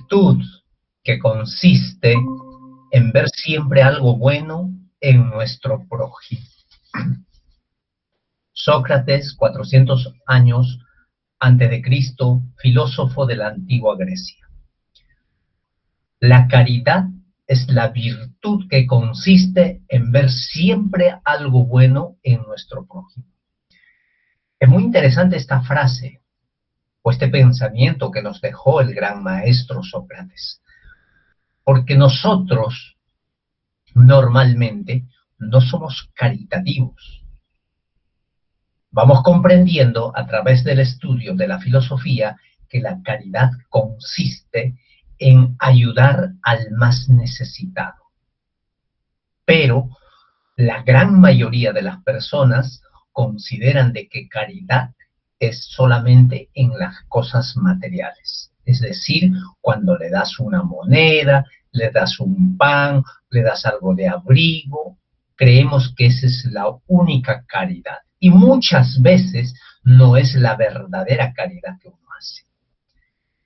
virtud que consiste en ver siempre algo bueno en nuestro prójimo. Sócrates, 400 años antes de Cristo, filósofo de la antigua Grecia. La caridad es la virtud que consiste en ver siempre algo bueno en nuestro prójimo. Es muy interesante esta frase, o este pensamiento que nos dejó el gran maestro Sócrates, porque nosotros normalmente no somos caritativos. Vamos comprendiendo a través del estudio de la filosofía que la caridad consiste en ayudar al más necesitado. Pero la gran mayoría de las personas consideran de que caridad es solamente en las cosas materiales. Es decir, cuando le das una moneda, le das un pan, le das algo de abrigo, creemos que esa es la única caridad. Y muchas veces no es la verdadera caridad que uno hace.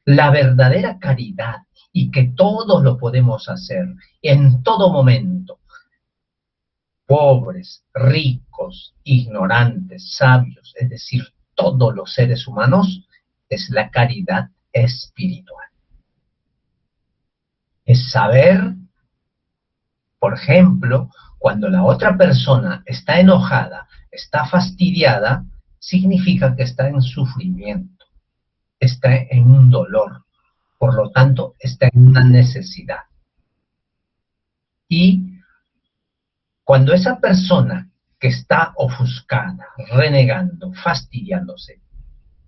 La verdadera caridad, y que todos lo podemos hacer en todo momento, pobres, ricos, ignorantes, sabios, es decir, todos los seres humanos, es la caridad espiritual. Es saber, por ejemplo, cuando la otra persona está enojada, está fastidiada, significa que está en sufrimiento, está en un dolor, por lo tanto, está en una necesidad. Y cuando esa persona que está ofuscada, renegando, fastidiándose,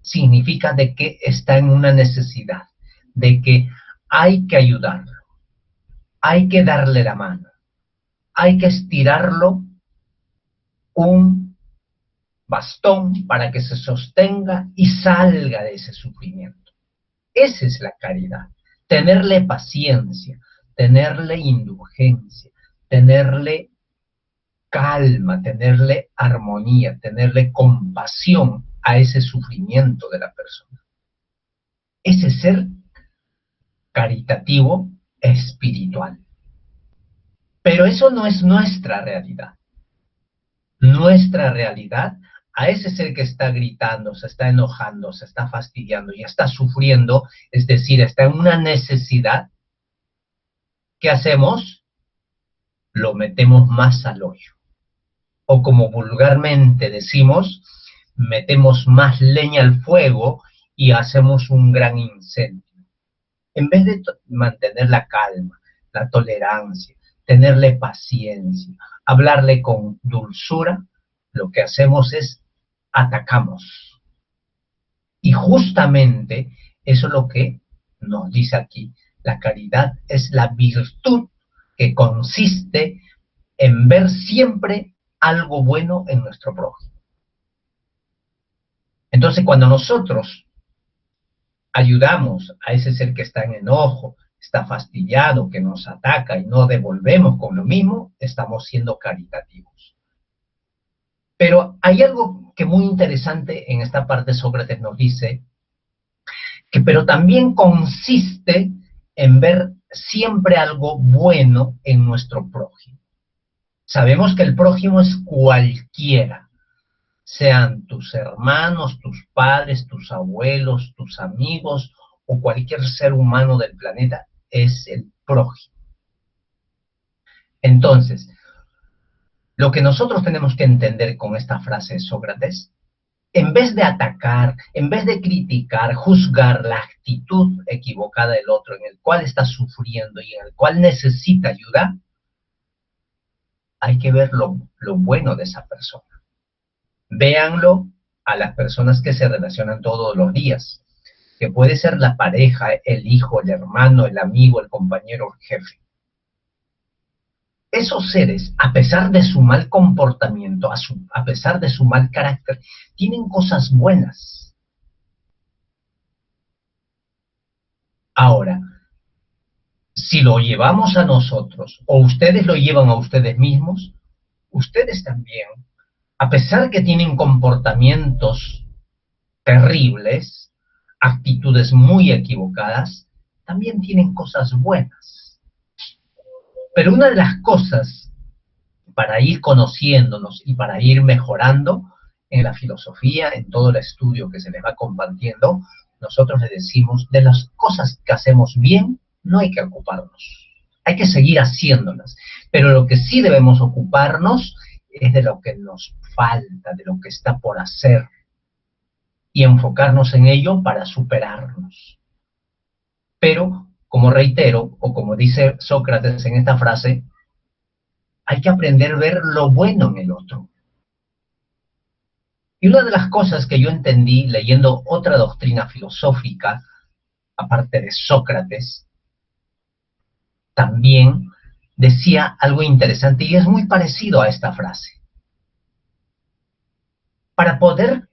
significa de que está en una necesidad, de que hay que ayudarlo, hay que darle la mano, hay que estirarlo un bastón para que se sostenga y salga de ese sufrimiento. Esa es la caridad, tenerle paciencia, tenerle indulgencia, tenerle calma, tenerle armonía, tenerle compasión a ese sufrimiento de la persona. Ese ser caritativo espiritual. Pero eso no es nuestra realidad. Nuestra realidad, a ese ser que está gritando, se está enojando, se está fastidiando y está sufriendo, es decir, está en una necesidad, ¿qué hacemos? Lo metemos más al hoyo. O como vulgarmente decimos, metemos más leña al fuego y hacemos un gran incendio. En vez de mantener la calma, la tolerancia, tenerle paciencia, hablarle con dulzura, lo que hacemos es atacamos. Y justamente eso es lo que nos dice aquí. La caridad es la virtud que consiste en ver siempre algo bueno en nuestro prójimo. Entonces, cuando nosotros ayudamos a ese ser que está en enojo, está fastidiado, que nos ataca y no devolvemos con lo mismo, estamos siendo caritativos. Pero hay algo que muy interesante en esta parte. Sócrates nos dice que pero también consiste en ver siempre algo bueno en nuestro prójimo. Sabemos que el prójimo es cualquiera, sean tus hermanos, tus padres, tus abuelos, tus amigos o cualquier ser humano del planeta, es el prójimo. Entonces, lo que nosotros tenemos que entender con esta frase de Sócrates, en vez de atacar, en vez de criticar, juzgar la actitud equivocada del otro, en el cual está sufriendo y en el cual necesita ayuda, hay que ver lo bueno de esa persona. Véanlo a las personas que se relacionan todos los días, que puede ser la pareja, el hijo, el hermano, el amigo, el compañero, el jefe. Esos seres, a pesar de su mal comportamiento, a pesar de su mal carácter, tienen cosas buenas. Ahora, si lo llevamos a nosotros, o ustedes lo llevan a ustedes mismos, ustedes también, a pesar que tienen comportamientos terribles, actitudes muy equivocadas, también tienen cosas buenas. Pero una de las cosas para ir conociéndonos y para ir mejorando en la filosofía, en todo el estudio que se les va compartiendo, nosotros le decimos, de las cosas que hacemos bien, no hay que ocuparnos. Hay que seguir haciéndolas. Pero lo que sí debemos ocuparnos es de lo que nos falta, de lo que está por hacer, y enfocarnos en ello para superarnos. Pero, como reitero, o como dice Sócrates en esta frase, hay que aprender a ver lo bueno en el otro. Y una de las cosas que yo entendí leyendo otra doctrina filosófica, aparte de Sócrates, también decía algo interesante y es muy parecido a esta frase. Para poder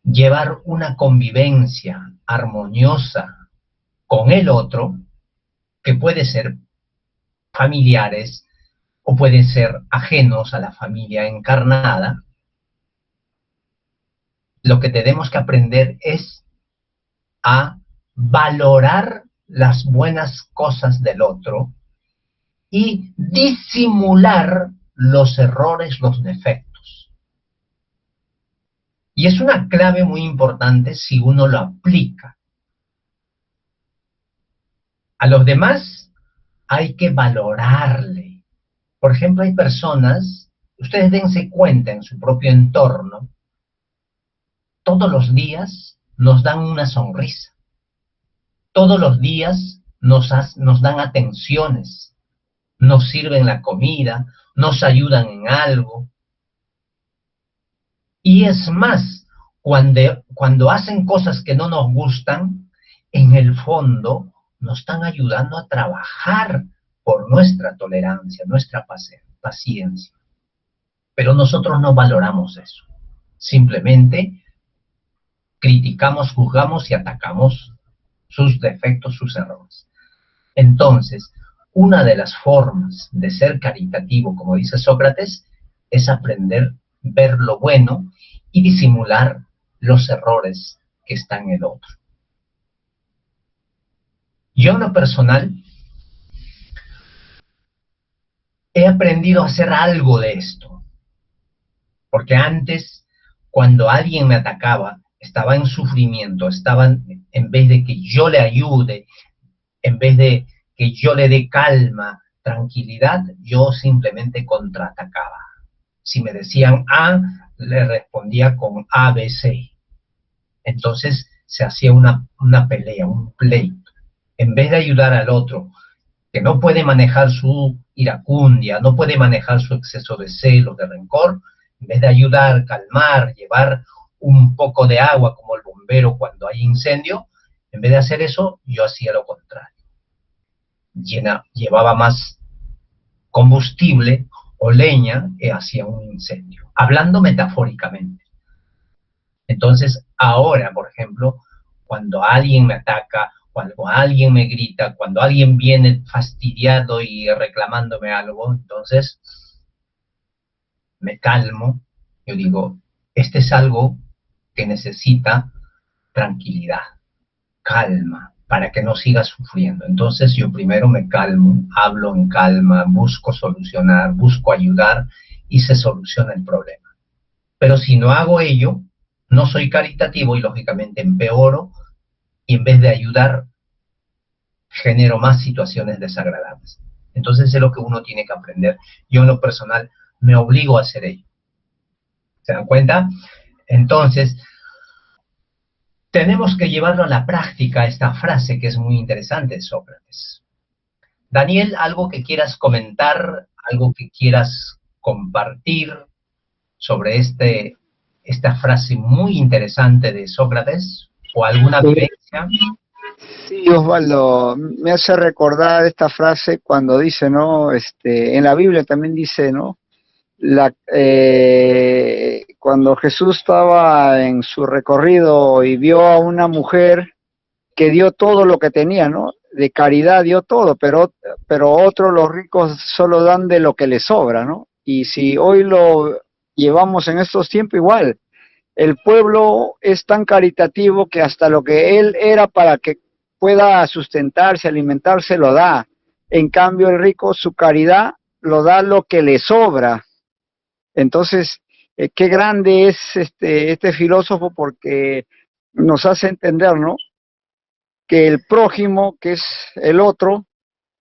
llevar una convivencia armoniosa con el otro, que puede ser familiares o pueden ser ajenos a la familia encarnada, lo que tenemos que aprender es a valorar las buenas cosas del otro y disimular los errores, los defectos. Y es una clave muy importante si uno lo aplica. A los demás hay que valorarle. Por ejemplo, hay personas, ustedes dense cuenta en su propio entorno, todos los días nos dan una sonrisa. Todos los días nos dan atenciones, nos sirven la comida, nos ayudan en algo. Y es más, cuando hacen cosas que no nos gustan, en el fondo nos están ayudando a trabajar por nuestra tolerancia, nuestra paciencia. Pero nosotros no valoramos eso. Simplemente criticamos, juzgamos y atacamos sus defectos, sus errores. Entonces, una de las formas de ser caritativo, como dice Sócrates, es aprender a ver lo bueno y disimular los errores que están en el otro. Yo en lo personal he aprendido a hacer algo de esto, porque antes, cuando alguien me atacaba, estaba en sufrimiento, en vez de que yo le ayude, en vez de que yo le dé calma, tranquilidad, yo simplemente contraatacaba. Si me decían A, le respondía con A, B, C. Entonces se hacía una pelea, un pleito. En vez de ayudar al otro, que no puede manejar su iracundia, no puede manejar su exceso de celos, de rencor, en vez de ayudar, calmar, llevar un poco de agua como el bombero cuando hay incendio, en vez de hacer eso, yo hacía lo contrario. Llevaba más combustible o leña hacia un incendio, hablando metafóricamente. Entonces, ahora, por ejemplo, cuando alguien me ataca, cuando alguien me grita, cuando alguien viene fastidiado y reclamándome algo, entonces me calmo, yo digo, este es algo que necesita tranquilidad, calma, para que no siga sufriendo. Entonces yo primero me calmo, hablo en calma, busco solucionar, busco ayudar y se soluciona el problema. Pero si no hago ello, no soy caritativo y lógicamente empeoro y en vez de ayudar, genero más situaciones desagradables. Entonces es lo que uno tiene que aprender. Yo en lo personal me obligo a hacer ello. ¿Se dan cuenta? Entonces, tenemos que llevarlo a la práctica, esta frase que es muy interesante de Sócrates. Daniel, ¿algo que quieras comentar, algo que quieras compartir sobre esta frase muy interesante de Sócrates? ¿O alguna vivencia? Sí, Osvaldo, me hace recordar esta frase cuando dice, ¿no? En la Biblia también dice, ¿no? Cuando Jesús estaba en su recorrido y vio a una mujer que dio todo lo que tenía, ¿no? De caridad dio todo, pero otros, los ricos, solo dan de lo que les sobra, ¿no? Y si hoy lo llevamos en estos tiempos igual, el pueblo es tan caritativo que hasta lo que él era para que pueda sustentarse, alimentarse, lo da. En cambio, el rico, su caridad, lo da lo que le sobra. Entonces, qué grande es este filósofo, porque nos hace entender, ¿no?, que el prójimo, que es el otro,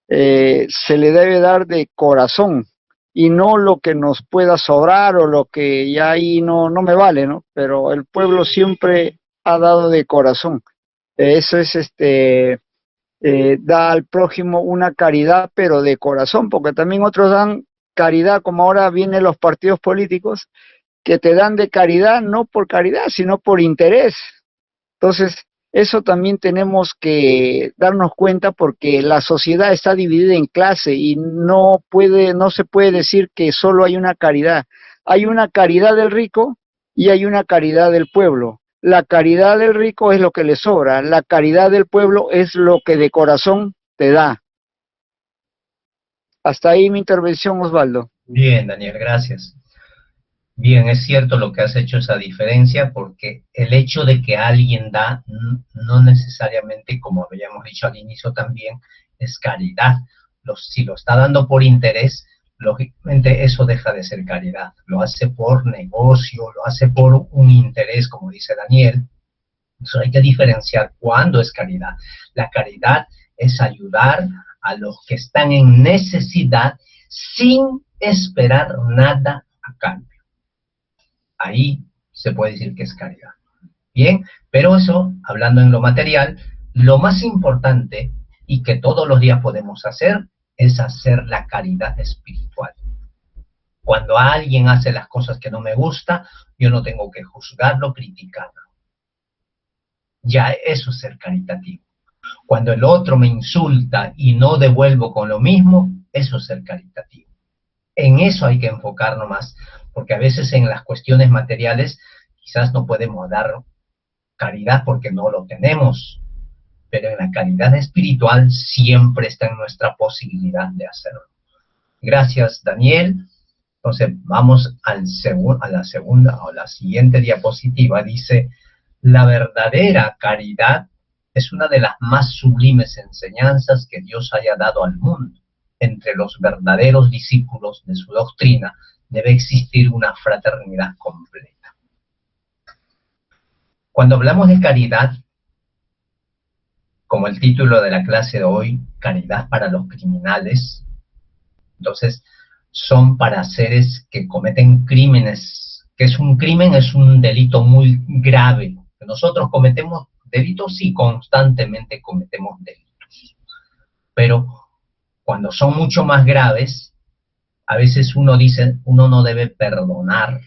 se le debe dar de corazón, y no lo que nos pueda sobrar o lo que ya ahí no me vale, ¿no? Pero el pueblo siempre ha dado de corazón. Eso es da al prójimo una caridad, pero de corazón, porque también otros dan caridad, como ahora vienen los partidos políticos, que te dan de caridad no por caridad, sino por interés. Entonces, eso también tenemos que darnos cuenta, porque la sociedad está dividida en clase y no se puede decir que solo hay una caridad. Hay una caridad del rico y hay una caridad del pueblo. La caridad del rico es lo que le sobra, la caridad del pueblo es lo que de corazón te da. Hasta ahí mi intervención, Osvaldo. Bien, Daniel, gracias. Bien, es cierto lo que has hecho, esa diferencia, porque el hecho de que alguien da no necesariamente, como habíamos dicho al inicio también, es caridad. Si lo está dando por interés, lógicamente eso deja de ser caridad. Lo hace por negocio, lo hace por un interés, como dice Daniel. Entonces hay que diferenciar cuándo es caridad. La caridad es ayudar a los que están en necesidad sin esperar nada a cambio. Ahí se puede decir que es caridad. Bien, pero eso, hablando en lo material, lo más importante y que todos los días podemos hacer es hacer la caridad espiritual. Cuando alguien hace las cosas que no me gusta, yo no tengo que juzgarlo, criticarlo. Ya eso es ser caritativo. Cuando el otro me insulta y no devuelvo con lo mismo, eso es ser caritativo. En eso hay que enfocarnos más, porque a veces en las cuestiones materiales quizás no podemos dar caridad porque no lo tenemos, pero en la caridad espiritual siempre está en nuestra posibilidad de hacerlo. Gracias, Daniel. Entonces vamos a la siguiente diapositiva. Dice: la verdadera caridad es una de las más sublimes enseñanzas que Dios haya dado al mundo. Entre los verdaderos discípulos de su doctrina debe existir una fraternidad completa. Cuando hablamos de caridad, como el título de la clase de hoy, caridad para los criminales, entonces son para seres que cometen crímenes, que es un crimen, es un delito muy grave. Nosotros cometemos delitos y constantemente cometemos delitos, pero cuando son mucho más graves, a veces uno dice, uno no debe perdonar,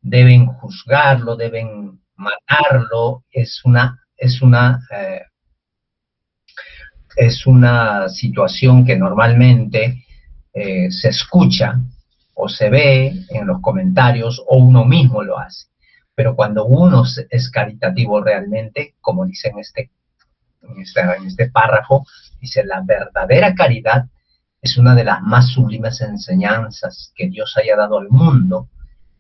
deben juzgarlo, deben matarlo. Es una situación que normalmente se escucha o se ve en los comentarios, o uno mismo lo hace. Pero cuando uno es caritativo realmente, como dice en este párrafo, dice: la verdadera caridad es una de las más sublimes enseñanzas que Dios haya dado al mundo.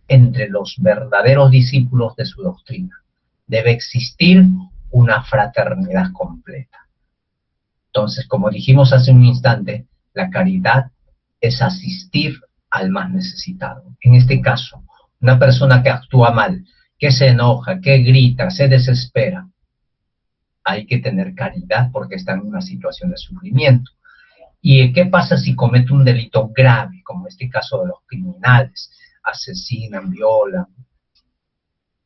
Entre los verdaderos discípulos de su doctrina debe existir una fraternidad completa. Entonces, como dijimos hace un instante, la caridad es asistir al más necesitado. En este caso, una persona que actúa mal, que se enoja, que grita, se desespera, hay que tener caridad porque está en una situación de sufrimiento. ¿Y qué pasa si comete un delito grave, como este caso de los criminales? Asesinan, violan,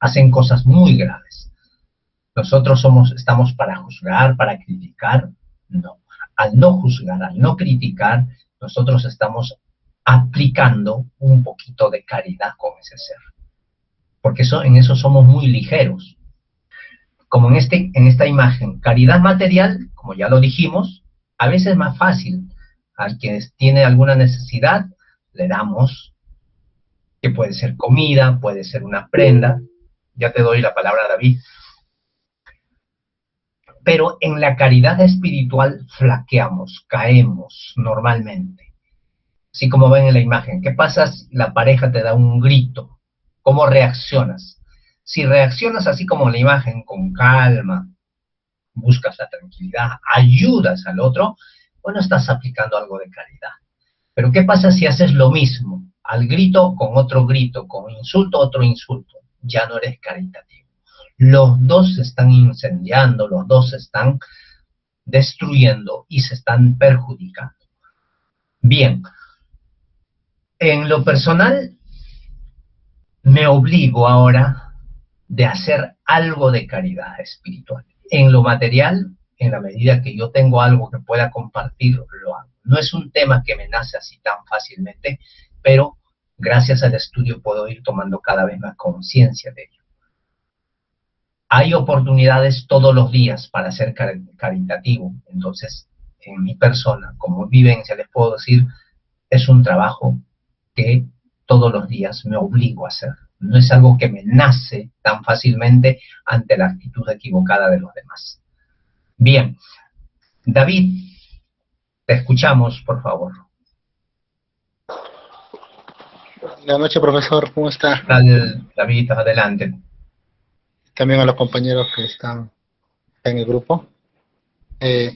hacen cosas muy graves. ¿Nosotros estamos para juzgar, para criticar? No. Al no juzgar, al no criticar, nosotros estamos aplicando un poquito de caridad con ese ser. Porque en eso somos muy ligeros. Como en esta imagen, caridad material, como ya lo dijimos, a veces es más fácil. Al que tiene alguna necesidad, le damos, que puede ser comida, puede ser una prenda. Ya te doy la palabra, David. Pero en la caridad espiritual flaqueamos, caemos normalmente. Así como ven en la imagen. ¿Qué pasa si la pareja te da un grito? ¿Cómo reaccionas? Si reaccionas así como en la imagen, con calma, buscas la tranquilidad, ayudas al otro, bueno, estás aplicando algo de caridad. Pero ¿qué pasa si haces lo mismo? Al grito con otro grito, con insulto otro insulto. Ya no eres caritativo. Los dos se están incendiando, los dos se están destruyendo y se están perjudicando. Bien, en lo personal me obligo ahora de hacer algo de caridad espiritual. En lo material, en la medida que yo tengo algo que pueda compartir, lo hago. No es un tema que me nace así tan fácilmente, pero gracias al estudio puedo ir tomando cada vez más conciencia de ello. Hay oportunidades todos los días para ser caritativo, entonces en mi persona, como vivencia, les puedo decir, es un trabajo que todos los días me obligo a hacer. No es algo que me nace tan fácilmente ante la actitud equivocada de los demás. Bien, David, te escuchamos, por favor. Buenas noches, profesor, ¿cómo está? David, adelante. También a los compañeros que están en el grupo.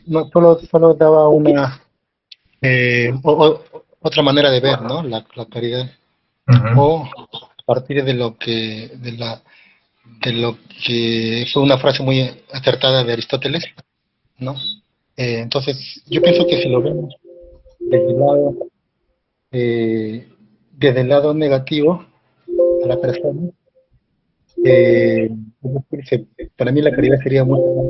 No, solo daba una otra manera de ver, ¿no? La caridad. O a partir de lo que fue una frase muy acertada de Aristóteles, ¿no? Entonces, yo pienso que si lo vemos desde el lado negativo a la persona, para mí la caridad sería mucho más,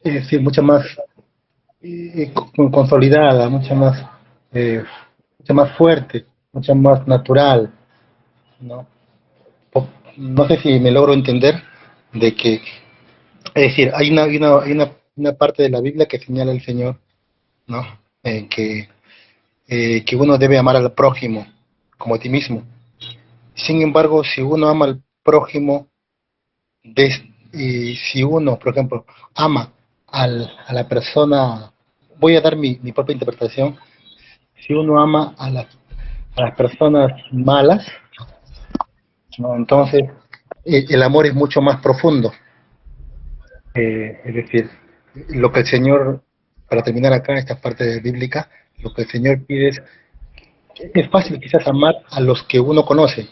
es decir, mucho más consolidada, mucho más fuerte, mucho más natural, ¿no? No sé si me logro entender de que, es decir, hay una parte de la Biblia que señala el Señor, ¿no? Que uno debe amar al prójimo como a ti mismo. Sin embargo, si uno ama al prójimo, y si uno, por ejemplo, ama a la persona, voy a dar mi propia interpretación, si uno ama a las personas malas, ¿no? Entonces el amor es mucho más profundo. Es decir, lo que el Señor, para terminar acá esta parte bíblica, lo que el Señor pide es fácil quizás amar a los que uno conoce,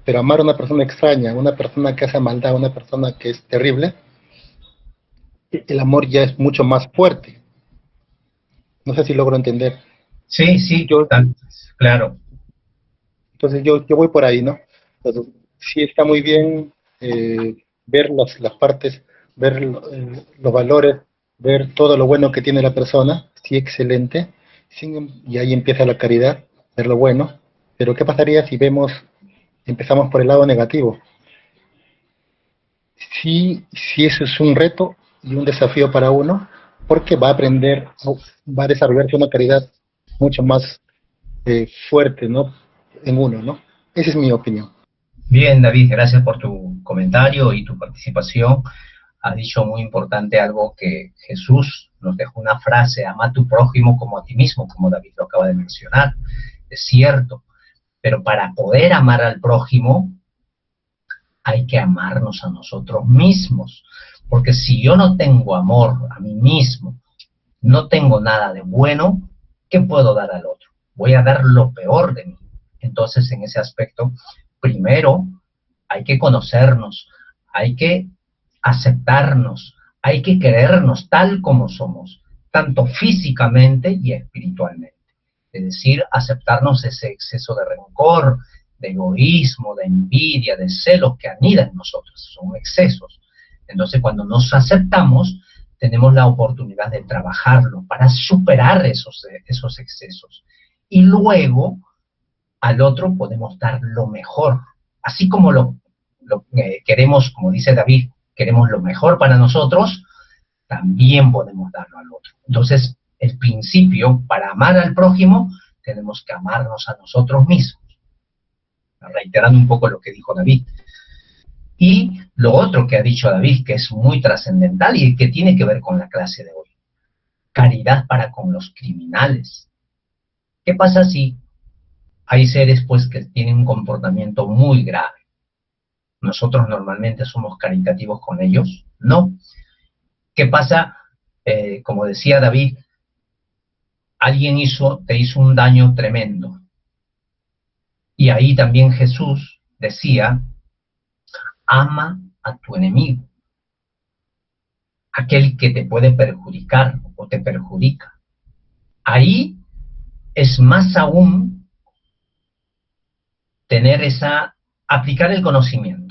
pero amar a una persona extraña, una persona que hace maldad, una persona que es terrible, el amor ya es mucho más fuerte. No sé si logro entender. Sí, claro. Entonces yo voy por ahí, ¿no? Entonces, sí está muy bien ver las partes, ver los valores, ver todo lo bueno que tiene la persona, sí, excelente, y ahí empieza la caridad, ver lo bueno, pero ¿qué pasaría si empezamos por el lado negativo? Sí, sí, eso es un reto y un desafío para uno, porque va a desarrollarse una caridad mucho más fuerte, ¿no? En uno, ¿no? Esa es mi opinión. Bien, David, gracias por tu comentario y tu participación. Has dicho muy importante algo que Jesús nos dejó una frase: ama a tu prójimo como a ti mismo, como David lo acaba de mencionar. Es cierto, pero para poder amar al prójimo hay que amarnos a nosotros mismos, porque si yo no tengo amor a mí mismo, no tengo nada de bueno, ¿qué puedo dar al otro? Voy a dar lo peor de mí. Entonces, en ese aspecto, primero hay que conocernos, hay que aceptarnos, hay que querernos tal como somos, tanto físicamente y espiritualmente. Es decir, aceptarnos ese exceso de rencor, de egoísmo, de envidia, de celos que anidan en nosotros, son excesos. Entonces, cuando nos aceptamos, tenemos la oportunidad de trabajarlo para superar esos excesos. Y luego, al otro podemos dar lo mejor. Así como lo queremos, como dice David, queremos lo mejor para nosotros, también podemos darlo al otro. Entonces, el principio, para amar al prójimo, tenemos que amarnos a nosotros mismos. Reiterando un poco lo que dijo David. Y lo otro que ha dicho David, que es muy trascendental y que tiene que ver con la clase de hoy: caridad para con los criminales. ¿Qué pasa si hay seres pues que tienen un comportamiento muy grave? ¿Nosotros normalmente somos caritativos con ellos? No. ¿Qué pasa? Como decía David, alguien te hizo un daño tremendo. Y ahí también Jesús decía, ama a tu enemigo, aquel que te puede perjudicar o te perjudica. Ahí es más aún aplicar el conocimiento.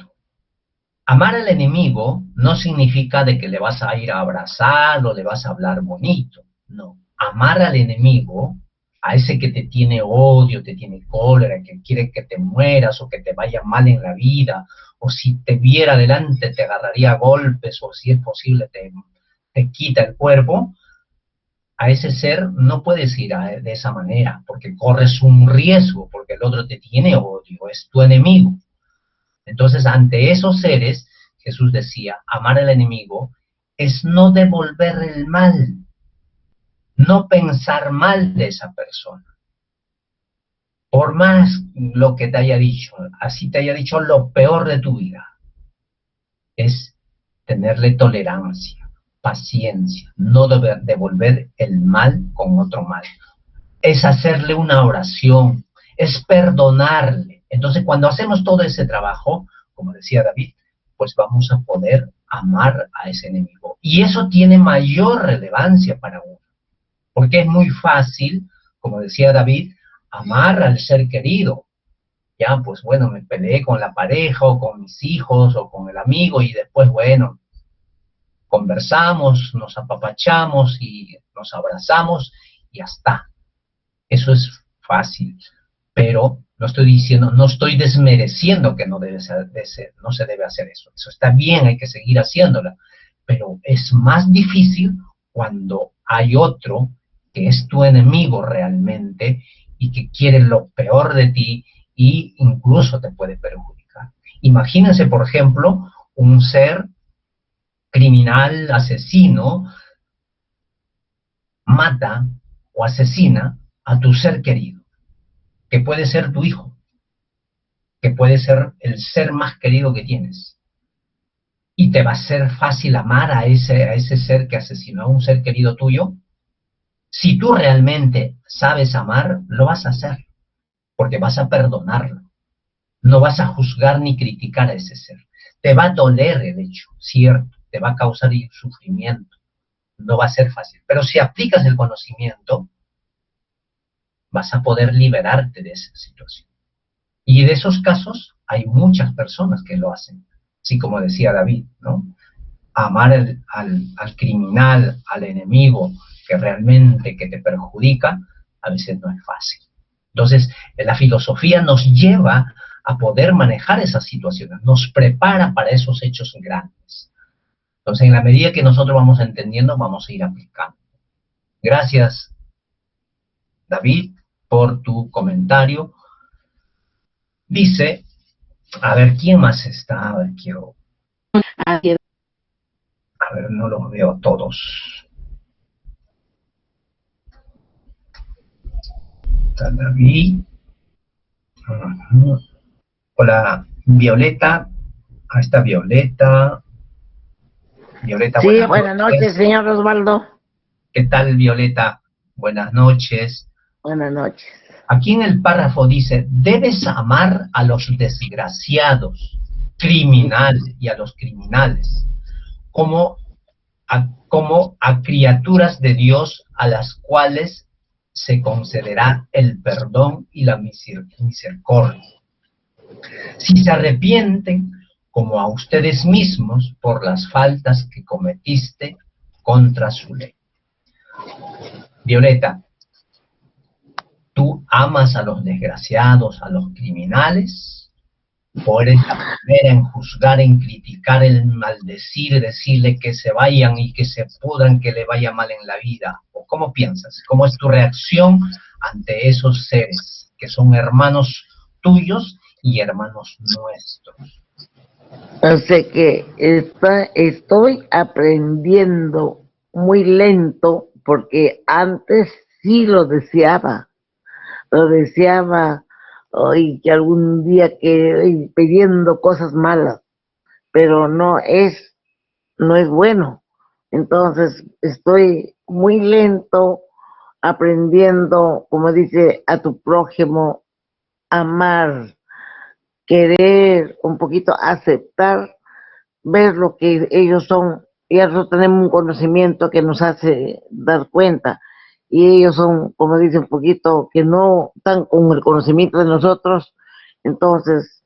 Amar al enemigo no significa de que le vas a ir a abrazar o le vas a hablar bonito, no. Amar al enemigo, a ese que te tiene odio, te tiene cólera, que quiere que te mueras o que te vaya mal en la vida, o si te viera delante te agarraría a golpes, o si es posible te quita el cuerpo. A ese ser no puedes ir de esa manera, porque corres un riesgo, porque el otro te tiene odio, es tu enemigo. Entonces, ante esos seres, Jesús decía, amar al enemigo es no devolver el mal, no pensar mal de esa persona. Por más lo que te haya dicho, así te haya dicho lo peor de tu vida, es tenerle tolerancia, paciencia, no devolver el mal con otro mal. Es hacerle una oración, es perdonarle. Entonces, cuando hacemos todo ese trabajo, como decía David, pues vamos a poder amar a ese enemigo. Y eso tiene mayor relevancia para uno, porque es muy fácil, como decía David, amar al ser querido. Ya, pues bueno, me peleé con la pareja o con mis hijos o con el amigo y después, bueno, conversamos, nos apapachamos y nos abrazamos y ya está. Eso es fácil, pero no estoy diciendo, no estoy desmereciendo que no se debe hacer eso. Eso está bien, hay que seguir haciéndola, pero es más difícil cuando hay otro que es tu enemigo realmente y que quiere lo peor de ti y incluso te puede perjudicar. Imagínense, por ejemplo, un ser criminal, asesino, mata o asesina a tu ser querido, que puede ser tu hijo, que puede ser el ser más querido que tienes. ¿Y te va a ser fácil amar a ese ser que asesinó a un ser querido tuyo? Si tú realmente sabes amar, lo vas a hacer, porque vas a perdonarlo. No vas a juzgar ni criticar a ese ser. Te va a doler el hecho, cierto, te va a causar sufrimiento. No va a ser fácil. Pero si aplicas el conocimiento, vas a poder liberarte de esa situación. Y de esos casos hay muchas personas que lo hacen. Así como decía David, ¿no? Amar al criminal, al enemigo que realmente que te perjudica, a veces no es fácil. Entonces, la filosofía nos lleva a poder manejar esas situaciones, nos prepara para esos hechos grandes. Entonces, en la medida que nosotros vamos entendiendo, vamos a ir aplicando. Gracias, David, por tu comentario. Dice, a ver, ¿quién más está? A ver, no los veo todos. Está David. Hola, Violeta. Ahí está Violeta. Violeta, sí, buenas noches, señor Osvaldo. ¿Qué tal, Violeta? Buenas noches. Buenas noches. Aquí en el párrafo dice, debes amar a los desgraciados, criminales y a los criminales, como a criaturas de Dios a las cuales se concederá el perdón y la misericordia. Si se arrepienten, como a ustedes mismos, por las faltas que cometiste contra su ley. Violeta, ¿tú amas a los desgraciados, a los criminales? ¿O eres la primera en juzgar, en criticar, en maldecir, decirle que se vayan y que se pudran, que le vaya mal en la vida? ¿O cómo piensas? ¿Cómo es tu reacción ante esos seres que son hermanos tuyos y hermanos nuestros? O sea que estoy aprendiendo muy lento porque antes sí lo deseaba hoy que algún día que pidiendo cosas malas, pero no es bueno, Entonces estoy muy lento aprendiendo, como dice, a tu prójimo, amar, querer, un poquito aceptar, ver lo que ellos son. Y nosotros tenemos un conocimiento que nos hace dar cuenta. Y ellos son, como dice, un poquito que no están con el conocimiento de nosotros. Entonces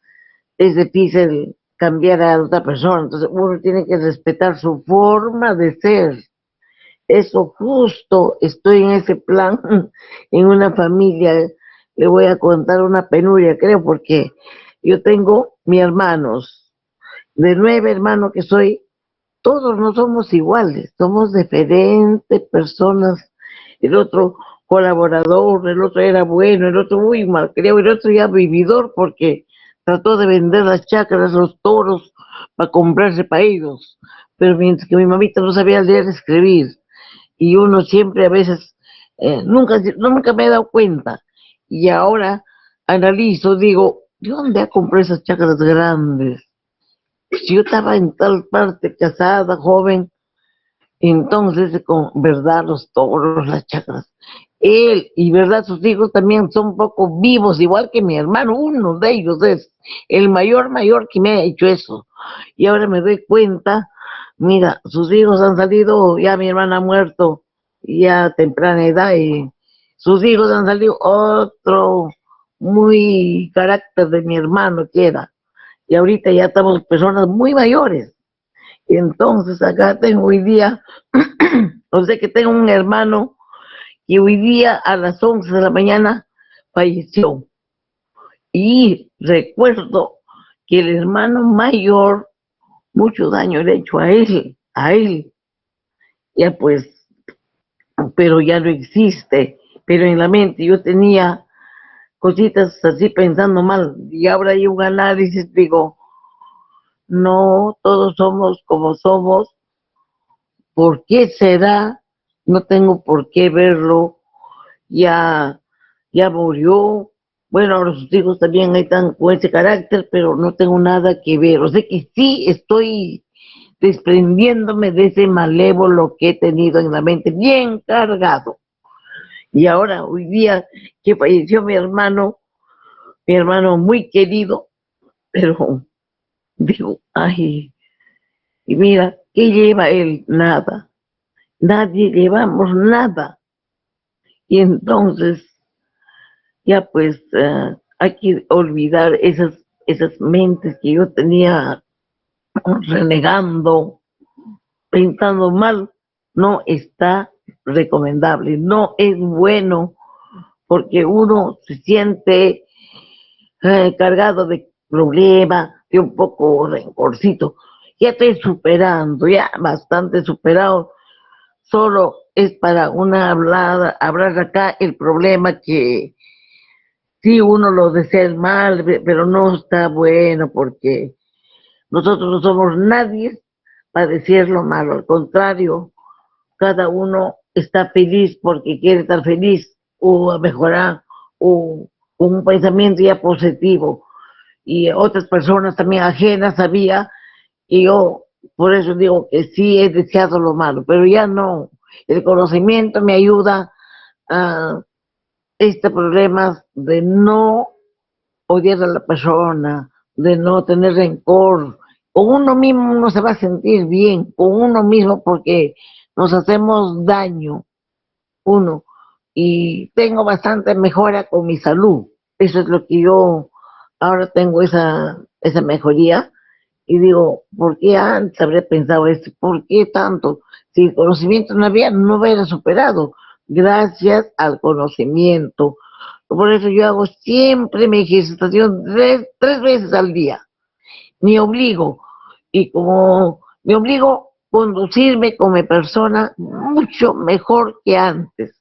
es difícil cambiar a otra persona. Entonces uno tiene que respetar su forma de ser. Eso justo, estoy en ese plan, en una familia, le voy a contar una penuria, creo, porque yo tengo mis hermanos, de 9 hermanos que soy, todos no somos iguales, somos diferentes personas, el otro colaborador, el otro era bueno, el otro muy mal, creo, el otro ya vividor, porque trató de vender las chacras, los toros, para comprarse para ellos, pero mientras que mi mamita no sabía leer y escribir, y uno siempre a veces, nunca me he dado cuenta, y ahora analizo, digo, ¿de dónde ha comprado esas chacras grandes? Si yo estaba en tal parte casada, joven, entonces, con verdad, los toros, las chacras, él y verdad, sus hijos también son poco vivos, igual que mi hermano, uno de ellos es el mayor que me ha hecho eso, y ahora me doy cuenta, mira, sus hijos han salido, ya mi hermana ha muerto, ya a temprana edad, y sus hijos han salido otro muy carácter de mi hermano que era, y ahorita ya estamos personas muy mayores, y entonces acá tengo hoy día, o sea que tengo un hermano que hoy día a las 11 de la mañana falleció, y recuerdo que el hermano mayor mucho daño le ha hecho a él, ya pues, pero ya no existe, pero en la mente yo tenía cositas así pensando mal, y ahora hay un análisis, digo, no todos somos como somos, ¿por qué será? No tengo por qué verlo, ya, ya murió, bueno, ahora sus hijos también están con ese carácter, pero no tengo nada que ver, o sea que sí estoy desprendiéndome de ese malévolo que he tenido en la mente, bien cargado. Y ahora, hoy día que falleció mi hermano muy querido, pero digo, ay, y mira, ¿qué lleva él? Nada. Nadie llevamos nada. Y entonces, ya pues, hay que olvidar esas mentes que yo tenía renegando, pensando mal, no está recomendable, no es bueno, porque uno se siente cargado de problemas, de un poco rencorcito. Ya estoy superando, ya bastante superado, solo es para una hablada, hablar acá el problema que sí uno lo desea el mal, pero no está bueno porque nosotros no somos nadie para decir lo malo, al contrario, cada uno está feliz porque quiere estar feliz o mejorar o con un pensamiento ya positivo, y otras personas también ajenas había, y yo por eso digo que sí he deseado lo malo, pero ya no, el conocimiento me ayuda a este problema de no odiar a la persona, de no tener rencor. Con uno mismo uno se va a sentir bien, con uno mismo, porque nos hacemos daño uno. Y tengo bastante mejora con mi salud. Eso es lo que yo ahora tengo esa mejoría. Y digo, ¿por qué antes habría pensado esto? ¿Por qué tanto? Si el conocimiento no había, no hubiera superado. Gracias al conocimiento. Por eso yo hago siempre mi ejercitación 3 veces al día. Me obligo. Y como me obligo a conducirme como persona mucho mejor que antes.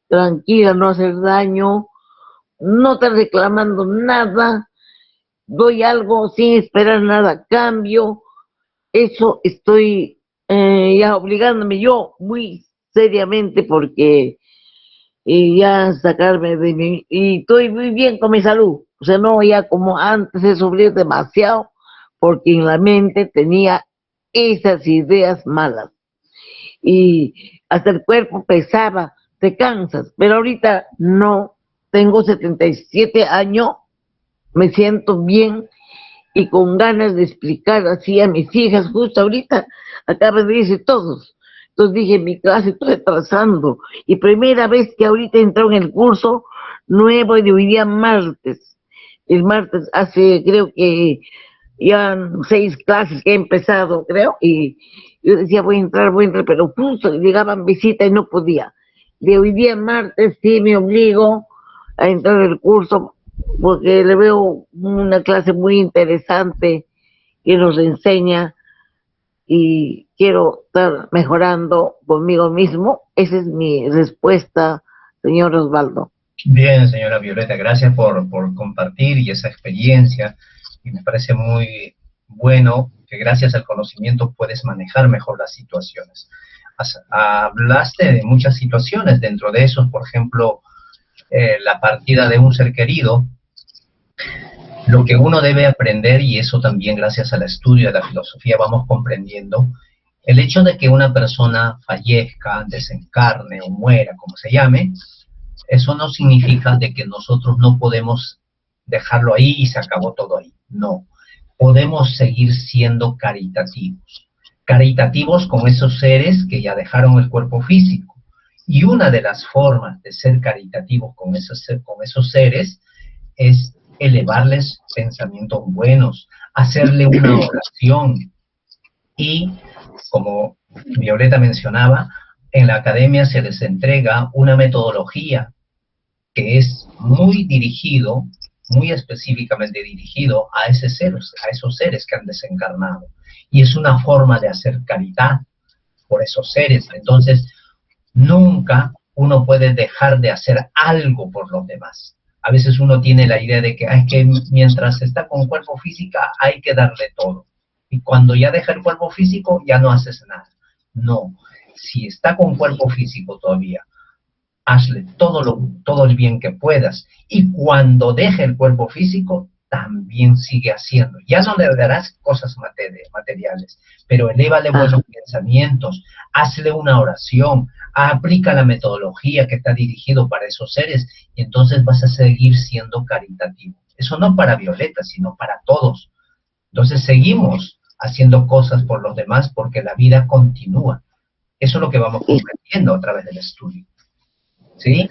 Tranquila, no hacer daño, no estar reclamando nada, doy algo sin esperar nada a cambio. Eso estoy ya obligándome yo muy seriamente porque ya sacarme de mí, y estoy muy bien con mi salud, o sea, no ya como antes he sufrido demasiado porque en la mente tenía esas ideas malas. y hasta el cuerpo pesaba, te cansas, pero ahorita no, tengo 77 años, me siento bien y con ganas de explicar así a mis hijas, justo ahorita acabas de decir todos. Entonces dije, mi clase estoy atrasando. Y primera vez que ahorita entró en el curso nuevo de hoy día martes. El martes hace, creo que ya 6 clases que he empezado, creo, y yo decía, voy a entrar, pero justo llegaban visitas y no podía. De hoy día martes sí me obligo a entrar al curso porque le veo una clase muy interesante que nos enseña y quiero estar mejorando conmigo mismo. Esa es mi respuesta, señor Osvaldo. Bien, señora Violeta, gracias por compartir y esa experiencia. Y me parece muy bueno que gracias al conocimiento puedes manejar mejor las situaciones. Hablaste de muchas situaciones, dentro de esos, por ejemplo, la partida de un ser querido. Lo que uno debe aprender, y eso también gracias al estudio de la filosofía vamos comprendiendo, el hecho de que una persona fallezca, desencarne o muera, como se llame, eso no significa de que nosotros no podemos dejarlo ahí y se acabó todo ahí. No, podemos seguir siendo caritativos. Caritativos con esos seres que ya dejaron el cuerpo físico. Y una de las formas de ser caritativos con esos seres es elevarles pensamientos buenos, hacerle una oración. Y, como Violeta mencionaba, en la academia se les entrega una metodología que es muy dirigido, muy específicamente dirigido a esos seres que han desencarnado. Y es una forma de hacer caridad por esos seres. Entonces, nunca uno puede dejar de hacer algo por los demás. A veces uno tiene la idea de que, que mientras está con cuerpo físico hay que darle todo. Y cuando ya deja el cuerpo físico ya no haces nada. No, si está con cuerpo físico todavía, hazle todo el bien que puedas. Y cuando deje el cuerpo físico, también sigue haciendo. Ya no le darás cosas materiales, pero elévale buenos pensamientos, hazle una oración, aplica la metodología que está dirigido para esos seres, y entonces vas a seguir siendo caritativo. Eso no para Violeta, sino para todos. Entonces seguimos haciendo cosas por los demás porque la vida continúa. Eso es lo que vamos comprendiendo a través del estudio. ¿Sí?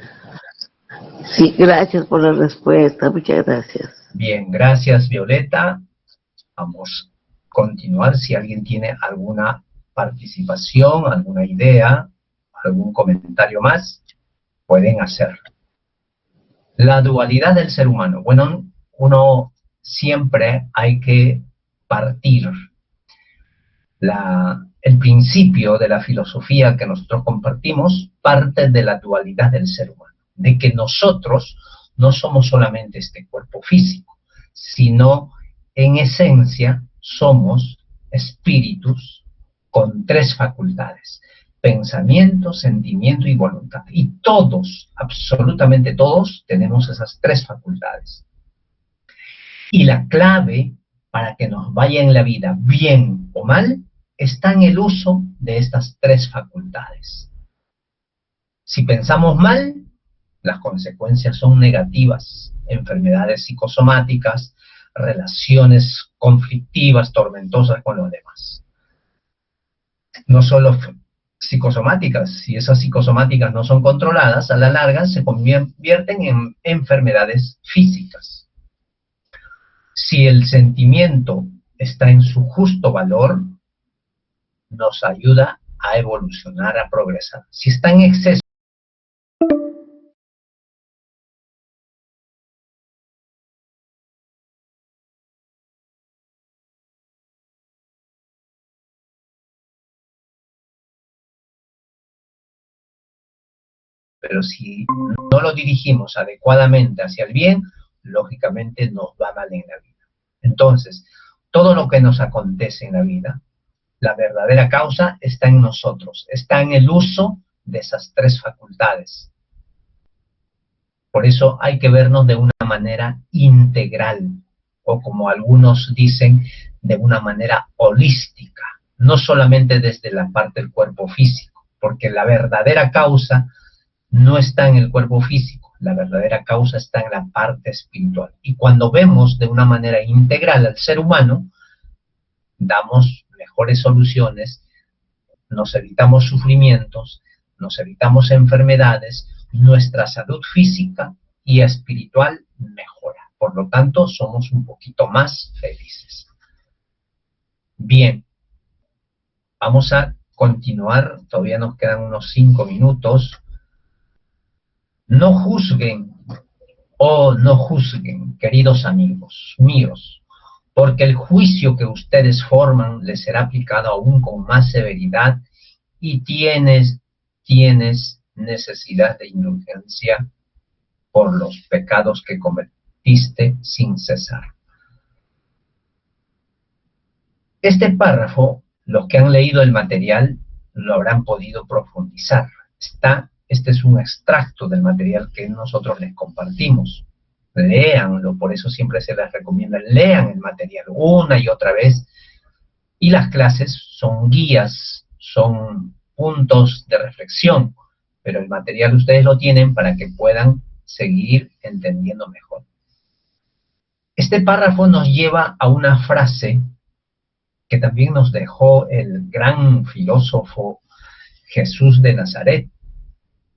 Sí, gracias por la respuesta, muchas gracias. Bien, gracias Violeta. Vamos a continuar. Si alguien tiene alguna participación, alguna idea, algún comentario más, pueden hacerlo. La dualidad del ser humano. Bueno, uno siempre hay que partir. El principio de la filosofía que nosotros compartimos parte de la dualidad del ser humano, de que nosotros no somos solamente este cuerpo físico, sino en esencia somos espíritus con 3 facultades: pensamiento, sentimiento y voluntad. Y todos, absolutamente todos, tenemos esas 3 facultades. Y la clave para que nos vaya en la vida bien o mal está en el uso de estas 3 facultades. Si pensamos mal, las consecuencias son negativas: enfermedades psicosomáticas, relaciones conflictivas, tormentosas con los demás. No solo psicosomáticas, si esas psicosomáticas no son controladas, a la larga se convierten en enfermedades físicas. Si el sentimiento está en su justo valor, nos ayuda a evolucionar, a progresar. Si está en exceso, pero si no lo dirigimos adecuadamente hacia el bien, lógicamente nos va mal en la vida. Entonces, todo lo que nos acontece en la vida, la verdadera causa está en nosotros, está en el uso de esas 3 facultades. Por eso hay que vernos de una manera integral, o como algunos dicen, de una manera holística, no solamente desde la parte del cuerpo físico, porque la verdadera causa no está en el cuerpo físico, la verdadera causa está en la parte espiritual. Y cuando vemos de una manera integral al ser humano, damos mejores soluciones, nos evitamos sufrimientos, nos evitamos enfermedades, nuestra salud física y espiritual mejora. Por lo tanto, somos un poquito más felices. Bien, vamos a continuar, todavía nos quedan unos 5 minutos. No juzguen, no juzguen, queridos amigos míos, porque el juicio que ustedes forman les será aplicado aún con más severidad y tienes necesidad de indulgencia por los pecados que cometiste sin cesar. Este párrafo, los que han leído el material lo habrán podido profundizar. Este es un extracto del material que nosotros les compartimos. Léanlo, por eso siempre se les recomienda, lean el material una y otra vez. Y las clases son guías, son puntos de reflexión, pero el material ustedes lo tienen para que puedan seguir entendiendo mejor. Este párrafo nos lleva a una frase que también nos dejó el gran filósofo Jesús de Nazaret.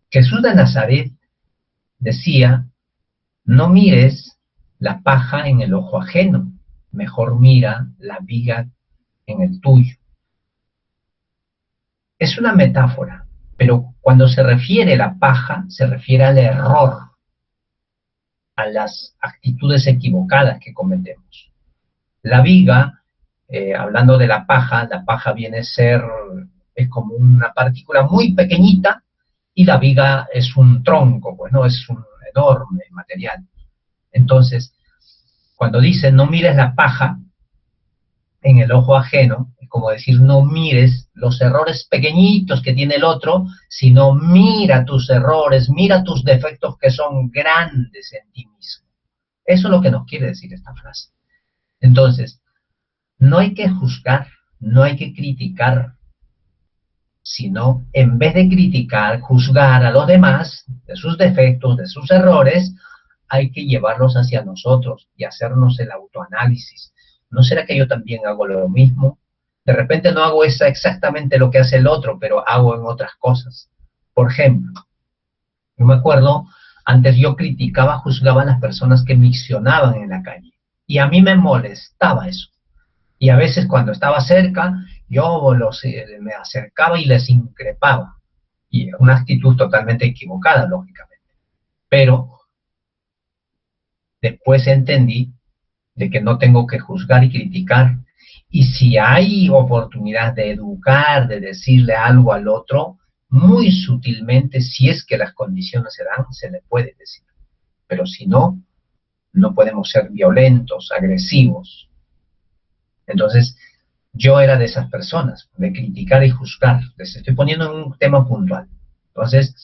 Jesús de Nazaret decía: no mires la paja en el ojo ajeno, mejor mira la viga en el tuyo. Es una metáfora, pero cuando se refiere a la paja, se refiere al error, a las actitudes equivocadas que cometemos. La viga, hablando de la paja viene a ser, es como una partícula muy pequeñita, y la viga es un tronco, pues no, es un enorme material. Entonces, cuando dice no mires la paja en el ojo ajeno, es como decir no mires los errores pequeñitos que tiene el otro, sino mira tus errores, mira tus defectos que son grandes en ti mismo. Eso es lo que nos quiere decir esta frase. Entonces, no hay que juzgar, no hay que criticar, sino en vez de criticar, juzgar a los demás de sus defectos, de sus errores, hay que llevarlos hacia nosotros y hacernos el autoanálisis. ¿No será que yo también hago lo mismo? De repente no hago exactamente lo que hace el otro, pero hago en otras cosas. Por ejemplo, yo me acuerdo, antes yo criticaba, juzgaba a las personas que miccionaban en la calle. Y a mí me molestaba eso. Y a veces cuando estaba cerca, yo me acercaba y les increpaba. Y una actitud totalmente equivocada, lógicamente. Pero después entendí de que no tengo que juzgar y criticar. Y si hay oportunidad de educar, de decirle algo al otro, muy sutilmente, si es que las condiciones se dan, se le puede decir. Pero si no, no podemos ser violentos, agresivos. Entonces, yo era de esas personas, de criticar y juzgar. Les estoy poniendo en un tema puntual. Entonces,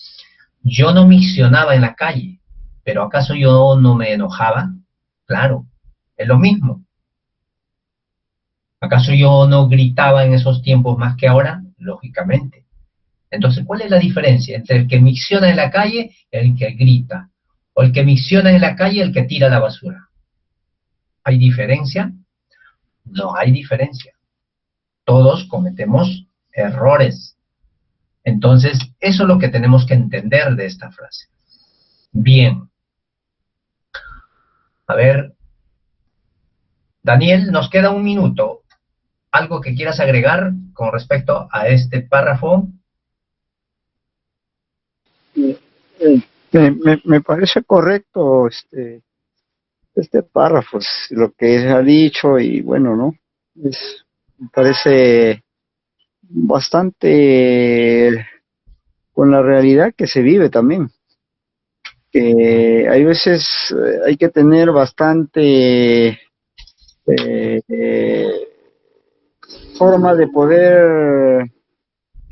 yo no miccionaba en la calle, pero ¿acaso yo no me enojaba? Claro, es lo mismo. ¿Acaso yo no gritaba en esos tiempos más que ahora? Lógicamente. Entonces, ¿cuál es la diferencia entre el que micciona en la calle y el que grita? O el que micciona en la calle y el que tira la basura. ¿Hay diferencia? No hay diferencia. Todos cometemos errores. Entonces, eso es lo que tenemos que entender de esta frase. Bien. A ver, Daniel, nos queda un minuto. ¿Algo que quieras agregar con respecto a este párrafo? Me parece correcto este párrafo, es lo que ha dicho, y bueno, ¿no? Me parece bastante con la realidad que se vive también. Que hay veces hay que tener bastante forma de poder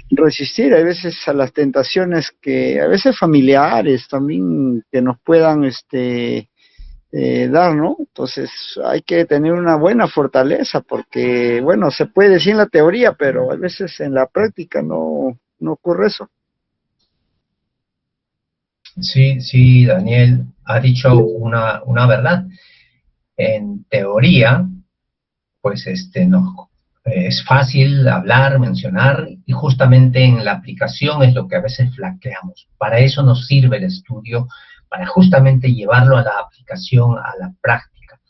resistir, hay veces a las tentaciones que, a veces familiares también, que nos puedan dar, ¿no? Entonces hay que tener una buena fortaleza, porque, bueno, se puede decir en la teoría, pero a veces en la práctica no ¿No ocurre eso? Sí, sí, Daniel ha dicho una verdad. En teoría, pues no, es fácil hablar, mencionar, y justamente en la aplicación es lo que a veces flaqueamos. Para eso nos sirve el estudio, para justamente llevarlo a la aplicación, a la práctica.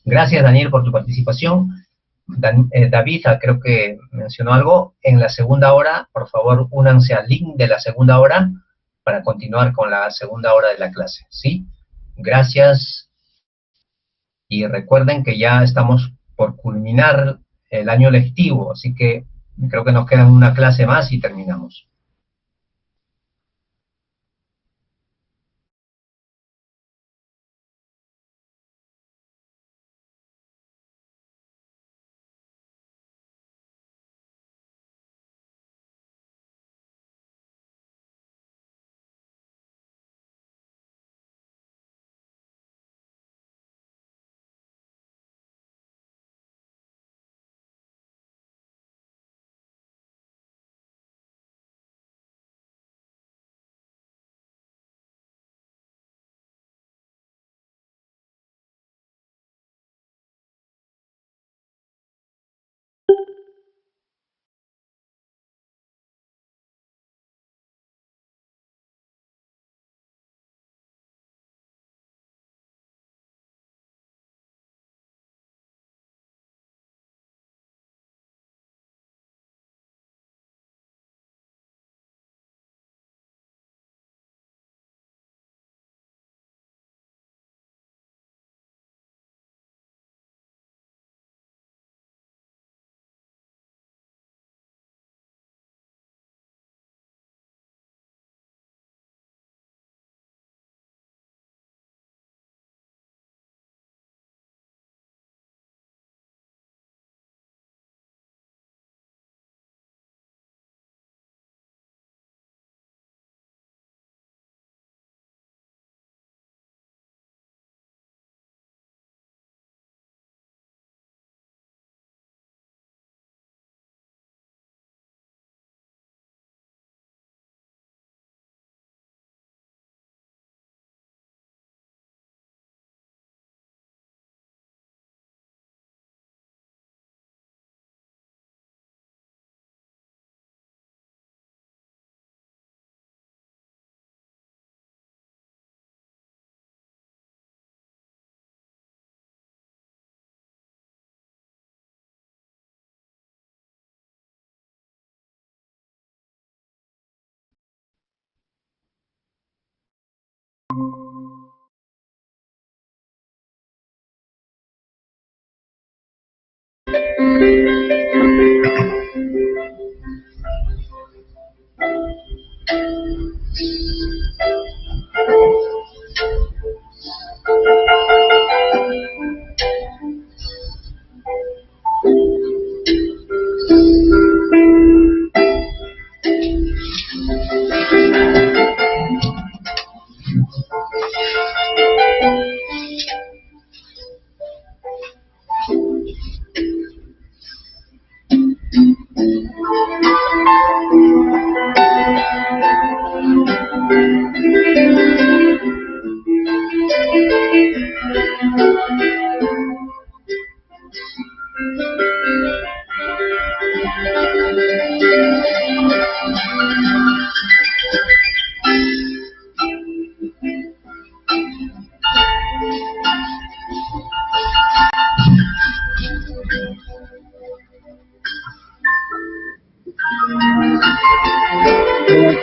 Gracias, Daniel, por tu participación. David, creo que mencionó algo. En la segunda hora, por favor, únanse al link de la segunda hora para continuar con la segunda hora de la clase, ¿sí? Gracias, y recuerden que ya estamos por culminar el año lectivo, así que creo que nos queda una clase más y terminamos.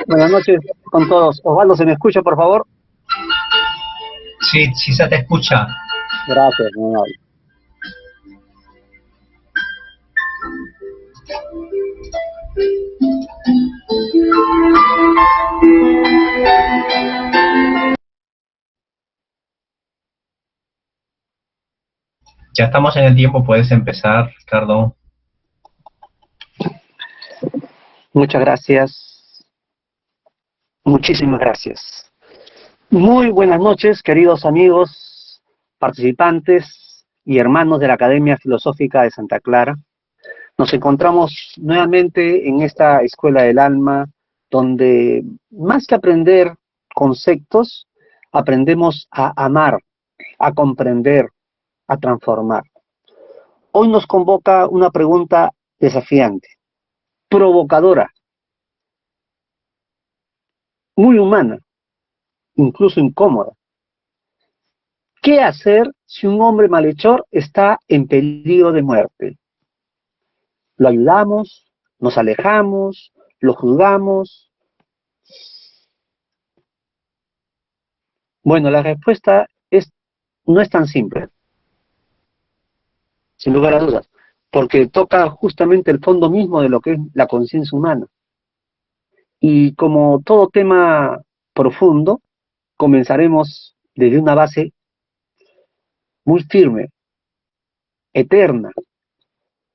Buenas noches con todos. Osvaldo, ¿se me escucha, por favor? Sí, sí se te escucha. Gracias, muy amable. Ya estamos en el tiempo, puedes empezar, Ricardo. Muchas gracias. Muchísimas gracias. Muy buenas noches, queridos amigos, participantes y hermanos de la Academia Filosófica de Santa Clara. Nos encontramos nuevamente en esta Escuela del Alma donde más que aprender conceptos, aprendemos a amar, a comprender, a transformar. Hoy nos convoca una pregunta desafiante, provocadora, muy humana, incluso incómoda. ¿Qué hacer si un hombre malhechor está en peligro de muerte? ¿Lo ayudamos? ¿Nos alejamos? ¿Lo juzgamos? Bueno, la respuesta no es tan simple, sin lugar a dudas, porque toca justamente el fondo mismo de lo que es la conciencia humana. Y como todo tema profundo, comenzaremos desde una base muy firme, eterna,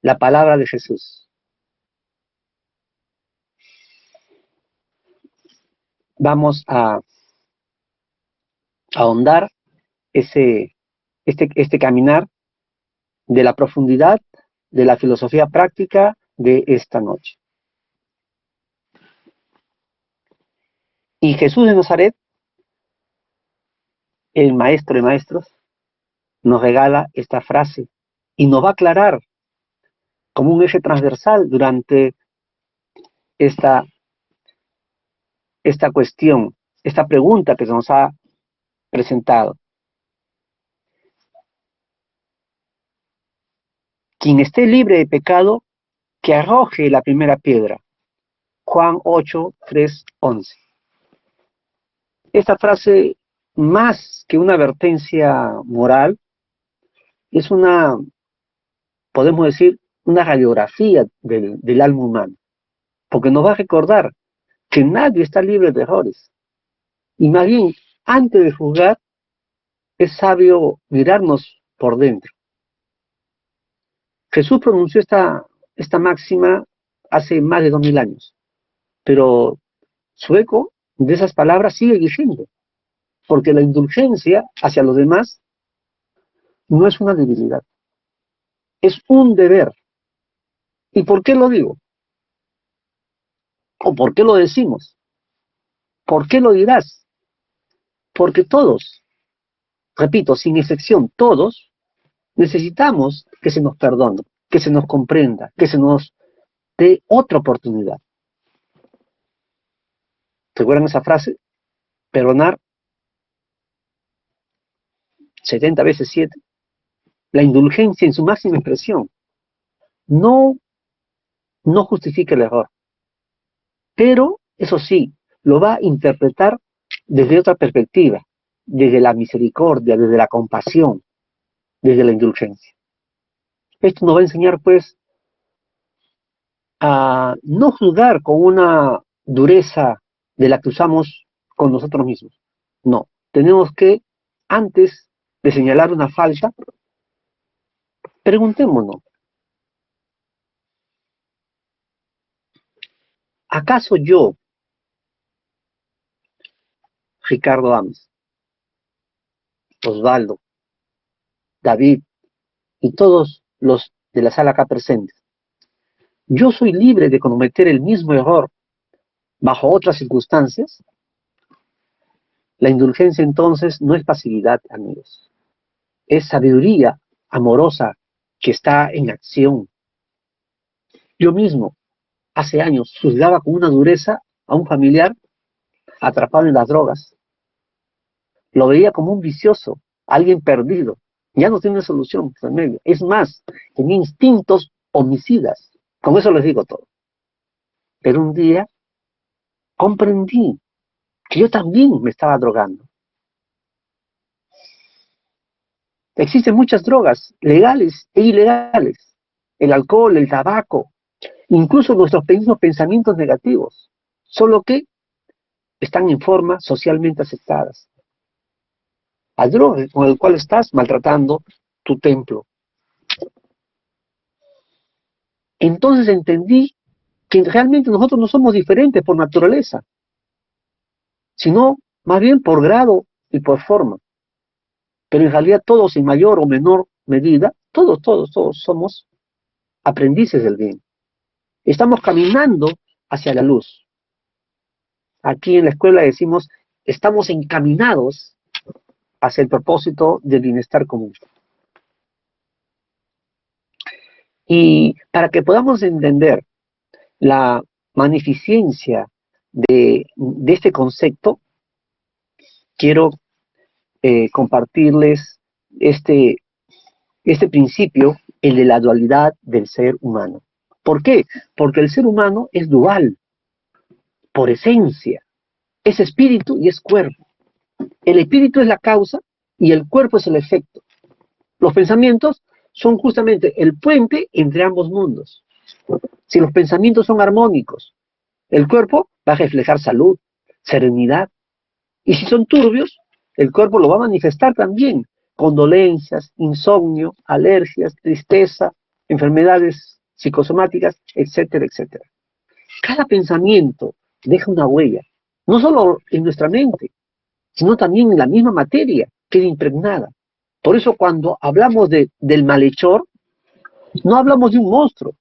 la palabra de Jesús. Vamos a ahondar este caminar de la profundidad de la filosofía práctica de esta noche. Y Jesús de Nazaret, el maestro de maestros, nos regala esta frase y nos va a aclarar como un eje transversal durante esta cuestión, esta pregunta que se nos ha presentado. Quien esté libre de pecado, que arroje la primera piedra. Juan 8, 3, 11. Esta frase, más que una advertencia moral, es podemos decir, una radiografía del alma humana, porque nos va a recordar que nadie está libre de errores. Y más bien, antes de juzgar, es sabio mirarnos por dentro. Jesús pronunció esta máxima hace más de 2000 años, pero su eco de esas palabras sigue vigente, porque la indulgencia hacia los demás no es una debilidad, es un deber. ¿Y por qué lo digo? ¿O por qué lo decimos? ¿Por qué lo dirás? Porque todos, repito, sin excepción, todos necesitamos que se nos perdone, que se nos comprenda, que se nos dé otra oportunidad. ¿Recuerdan esa frase? Perdonar 70 veces 7. La indulgencia en su máxima expresión no justifica el error, pero eso sí, lo va a interpretar desde otra perspectiva, desde la misericordia, desde la compasión, desde la indulgencia. Esto nos va a enseñar, pues, a no juzgar con una dureza de la que usamos con nosotros mismos. No, tenemos que, antes de señalar una falta, preguntémonos, ¿acaso yo, Ricardo Ames, Osvaldo, David y todos los de la sala acá presentes, yo soy libre de cometer el mismo error bajo otras circunstancias? La indulgencia entonces no es pasividad, amigos, es sabiduría amorosa que está en acción. Yo mismo, hace años, juzgaba con una dureza a un familiar atrapado en las drogas. Lo veía como un vicioso, alguien perdido. Ya no tiene solución, remedio. Es más, tenía instintos homicidas. Con eso les digo todo. Pero un día comprendí que yo también me estaba drogando. Existen muchas drogas, legales e ilegales. El alcohol, el tabaco, incluso nuestros mismos pensamientos negativos. Solo que están en forma socialmente aceptadas. Al droga con el cual estás maltratando tu templo. Entonces entendí que realmente nosotros no somos diferentes por naturaleza, sino más bien por grado y por forma. Pero en realidad todos en mayor o menor medida, todos somos aprendices del bien. Estamos caminando hacia la luz. aquí en la escuela decimos, estamos encaminados hacia el propósito del bienestar común. Y para que podamos entender la magnificencia de este concepto, quiero compartirles este principio, el de la dualidad del ser humano. ¿Por qué? Porque el ser humano es dual, por esencia. Es espíritu y es cuerpo. El espíritu es la causa y el cuerpo es el efecto. Los pensamientos son justamente el puente entre ambos mundos. Si los pensamientos son armónicos, el cuerpo va a reflejar salud, serenidad. Y si son turbios, el cuerpo lo va a manifestar también, con dolencias, insomnio, alergias, tristeza, enfermedades psicosomáticas, etcétera, etcétera. Cada pensamiento deja una huella, no solo en nuestra mente, sino también en la misma materia, queda impregnada. Por eso cuando hablamos del malhechor, no hablamos de un monstruo,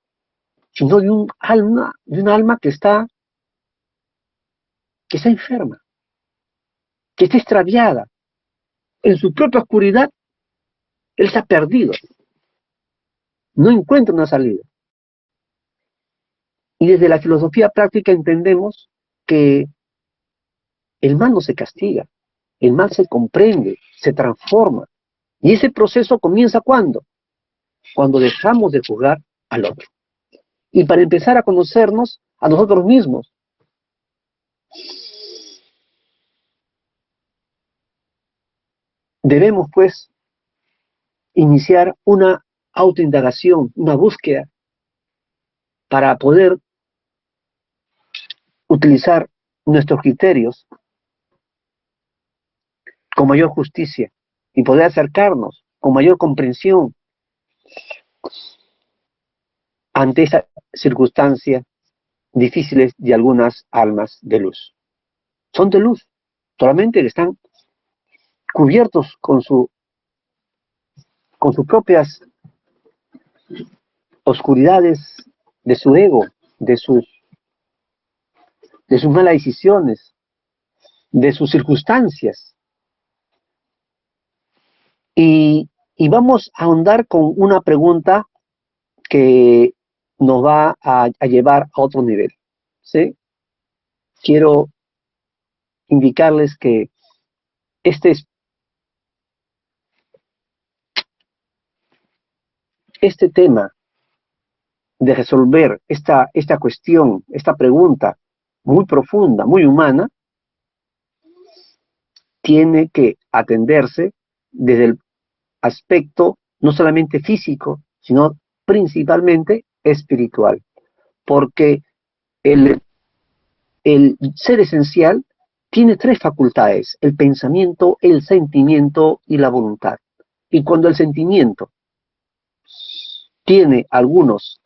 sino de un alma que está enferma, que está extraviada. En su propia oscuridad, él está perdido. No encuentra una salida. Y desde la filosofía práctica entendemos que el mal no se castiga, el mal se comprende, se transforma. Y ese proceso comienza ¿cuándo? Cuando dejamos de juzgar al otro. Y para empezar a conocernos a nosotros mismos. Debemos, pues, iniciar una autoindagación, una búsqueda para poder utilizar nuestros criterios con mayor justicia y poder acercarnos con mayor comprensión ante esa circunstancia difíciles de algunas almas de luz. Son de luz, solamente están cubiertos con sus propias oscuridades de su ego, de sus malas decisiones, de sus circunstancias. Y vamos a ahondar con una pregunta que nos va a llevar a otro nivel, ¿sí? Quiero indicarles que este tema de resolver esta cuestión, esta pregunta muy profunda, muy humana, tiene que atenderse desde el aspecto no solamente físico, sino principalmente espiritual. Porque el ser esencial tiene tres facultades: el pensamiento, el sentimiento y la voluntad. Y cuando el sentimiento tiene algunas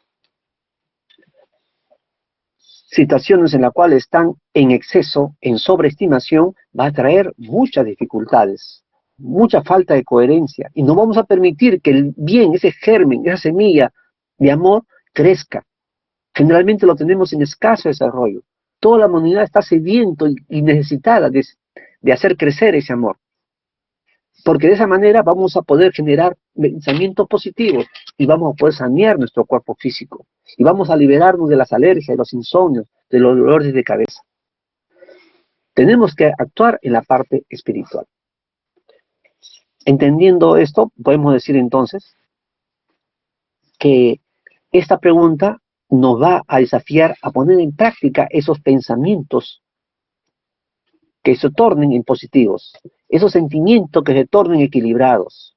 situaciones en las cuales están en exceso, en sobreestimación, va a traer muchas dificultades, mucha falta de coherencia, y no vamos a permitir que el bien, ese germen, esa semilla de amor, crezca. Generalmente lo tenemos en escaso desarrollo. Toda la humanidad está sediento y necesitada de hacer crecer ese amor. Porque de esa manera vamos a poder generar pensamientos positivos y vamos a poder sanear nuestro cuerpo físico. Y vamos a liberarnos de las alergias, de los insomnios, de los dolores de cabeza. Tenemos que actuar en la parte espiritual. Entendiendo esto, podemos decir entonces que esta pregunta nos va a desafiar a poner en práctica esos pensamientos que se tornen en positivos, esos sentimientos que se tornen equilibrados.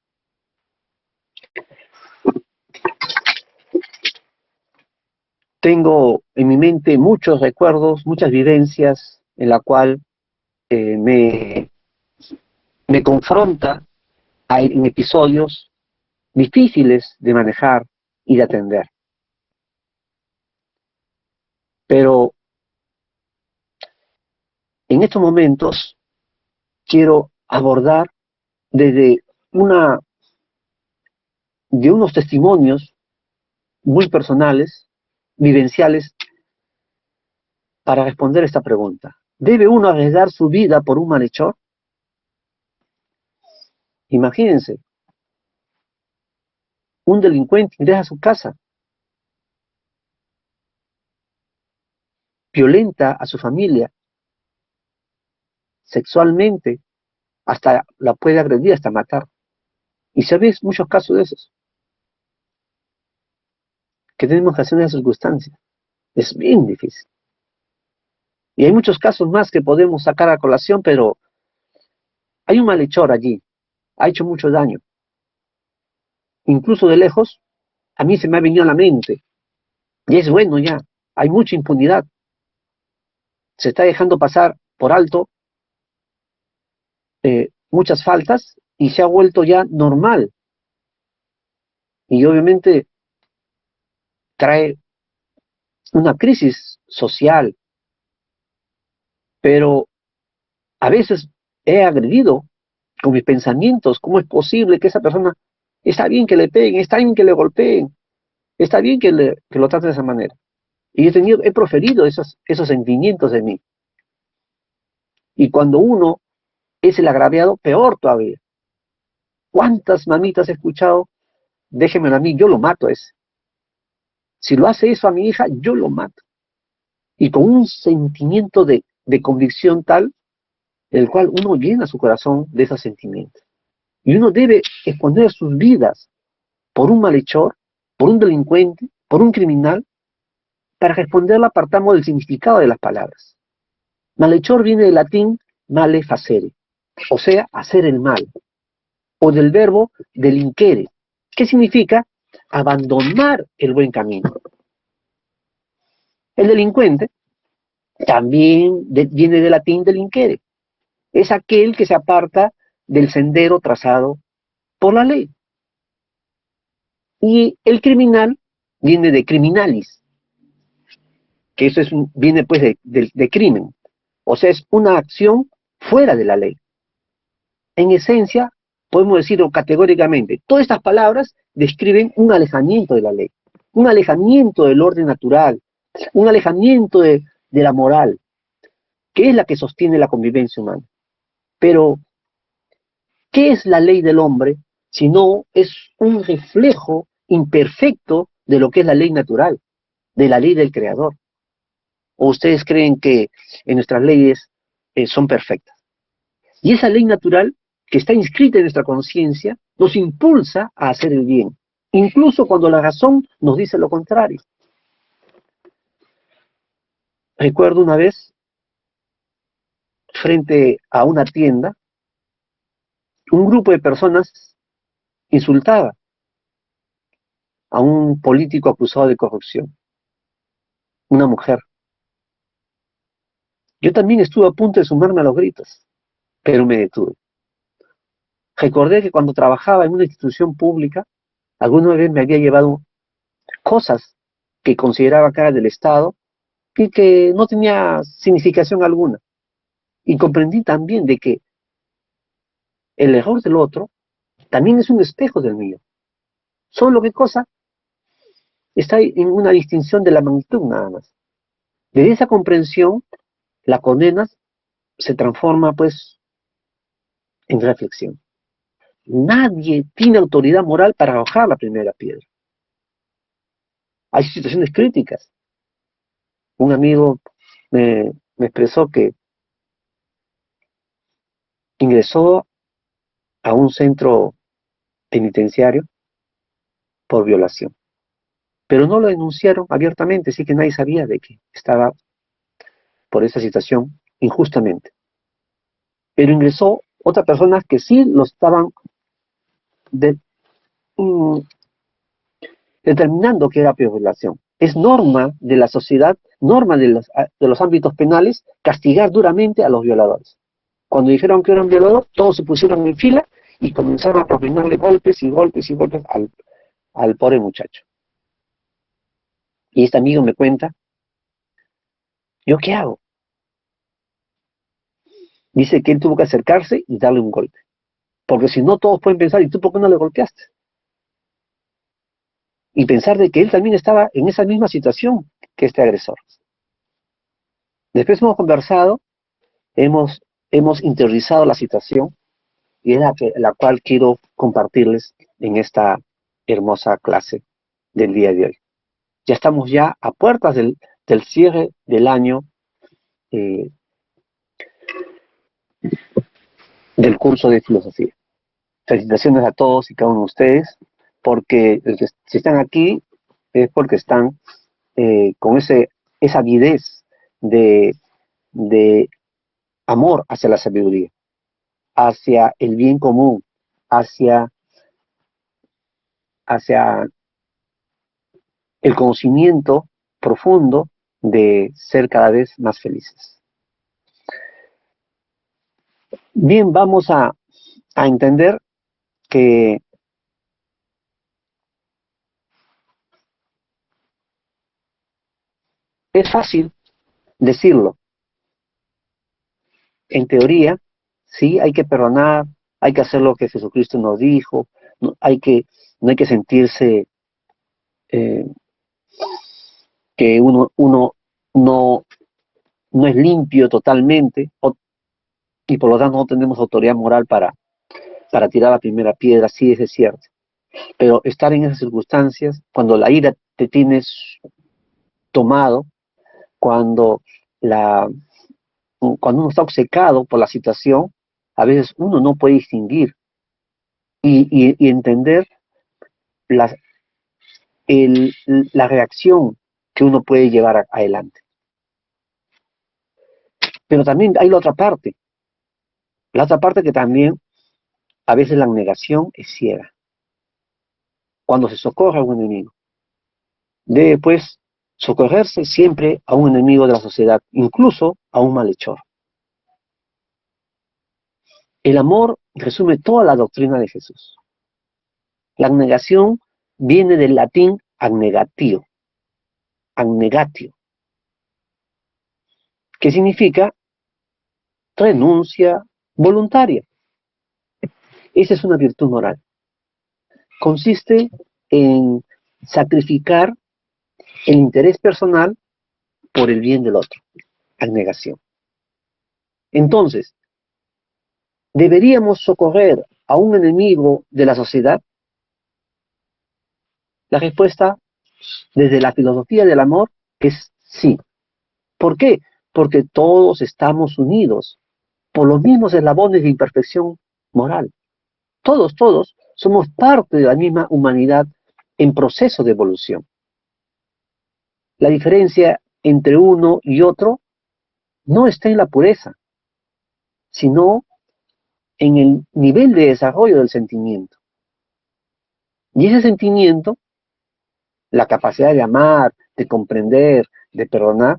Tengo en mi mente muchos recuerdos, muchas vivencias en la cual me confronta en episodios difíciles de manejar y de atender. Pero en estos momentos quiero abordar desde unos testimonios muy personales, vivenciales, para responder esta pregunta. ¿Debe uno arriesgar su vida por un malhechor? Imagínense, un delincuente ingresa a su casa, violenta a su familia sexualmente, hasta la puede agredir, hasta matar. Y se ven muchos casos de esos, que tenemos que hacer en esas circunstancias. Es bien difícil. Y hay muchos casos más que podemos sacar a colación, pero hay un malhechor allí, ha hecho mucho daño. Incluso de lejos, a mí se me ha venido a la mente, y es bueno ya, hay mucha impunidad. Se está dejando pasar por alto muchas faltas y se ha vuelto ya normal. Y obviamente trae una crisis social, pero a veces he agredido con mis pensamientos. ¿Cómo es posible que esa persona, está bien que le peguen, está bien que le golpeen, está bien que lo traten de esa manera? Y he proferido esos sentimientos de mí. Y cuando uno es el agraviado, peor todavía. ¿Cuántas mamitas he escuchado? Déjenmelo a mí, yo lo mato a ese. Si lo hace eso a mi hija, yo lo mato. Y con un sentimiento de convicción tal, el cual uno llena su corazón de esos sentimientos. Y uno debe exponer sus vidas por un malhechor, por un delincuente, por un criminal. Para responderla partamos del significado de las palabras. Malhechor viene del latín male facere, o sea, hacer el mal, o del verbo delinquere, que significa abandonar el buen camino. El delincuente también viene del latín delinquere, es aquel que se aparta del sendero trazado por la ley. Y el criminal viene de criminalis, que eso viene pues de crimen, o sea, es una acción fuera de la ley. En esencia, podemos decirlo categóricamente, todas estas palabras describen un alejamiento de la ley, un alejamiento del orden natural, un alejamiento de la moral, que es la que sostiene la convivencia humana. Pero, ¿qué es la ley del hombre si no es un reflejo imperfecto de lo que es la ley natural, de la ley del Creador? ¿O ustedes creen que en nuestras leyes son perfectas? Y esa ley natural que está inscrita en nuestra conciencia nos impulsa a hacer el bien, incluso cuando la razón nos dice lo contrario. Recuerdo una vez, frente a una tienda, un grupo de personas insultaba a un político acusado de corrupción, una mujer. Yo también estuve a punto de sumarme a los gritos, pero me detuve. Recordé que cuando trabajaba en una institución pública, alguna vez me había llevado cosas que consideraba que eran del Estado y que no tenía significación alguna. Y comprendí también de que el error del otro también es un espejo del mío. Solo que cosa está en una distinción de la magnitud nada más. Desde esa comprensión, la condena se transforma pues en reflexión. Nadie tiene autoridad moral para arrojar la primera piedra. Hay situaciones críticas. Un amigo me expresó que ingresó a un centro penitenciario por violación, pero no lo denunciaron abiertamente, así que nadie sabía de que estaba por esa situación injustamente. Pero ingresó otras personas que sí lo estaban de, mm, determinando que era violación. Es norma de la sociedad, norma de los ámbitos penales, castigar duramente a los violadores. Cuando dijeron que eran violadores, todos se pusieron en fila y comenzaron a propinarle golpes y golpes y golpes al pobre muchacho. Y este amigo me cuenta, ¿yo qué hago? Dice que él tuvo que acercarse y darle un golpe. Porque si no, todos pueden pensar, ¿y tú por qué no le golpeaste? Y pensar de que él también estaba en esa misma situación que este agresor. Después hemos conversado hemos interiorizado la situación y es la cual quiero compartirles en esta hermosa clase del día de hoy. Ya estamos ya a puertas del cierre del año eh, del curso de filosofía. Felicitaciones a todos y cada uno de ustedes, porque si están aquí es porque están con esa avidez de amor hacia la sabiduría, hacia el bien común, hacia el conocimiento profundo de ser cada vez más felices. Bien, vamos a entender que es fácil decirlo. En teoría, sí, hay que perdonar, hay que hacer lo que Jesucristo nos dijo, no hay que sentirse eh, que uno no es limpio totalmente y por lo tanto no tenemos autoridad moral para tirar la primera piedra, sí, eso es cierto. Pero estar en esas circunstancias, cuando la ira te tienes tomado, cuando uno está obcecado por la situación, a veces uno no puede distinguir y entender la, la reacción que uno puede llevar adelante. Pero también hay la otra parte que también a veces la negación es ciega. Cuando se socorre a un enemigo, debe pues socorrerse siempre a un enemigo de la sociedad, incluso a un malhechor. El amor resume toda la doctrina de Jesús. La abnegación viene del latín abnegatio, que significa renuncia voluntaria. Esa es una virtud moral. Consiste en sacrificar el interés personal por el bien del otro. Abnegación. Entonces, ¿deberíamos socorrer a un enemigo de la sociedad? La respuesta, desde la filosofía del amor, es sí. ¿Por qué? Porque todos estamos unidos por los mismos eslabones de imperfección moral. Todos somos parte de la misma humanidad en proceso de evolución. La diferencia entre uno y otro no está en la pureza, sino en el nivel de desarrollo del sentimiento. Y ese sentimiento, la capacidad de amar, de comprender, de perdonar,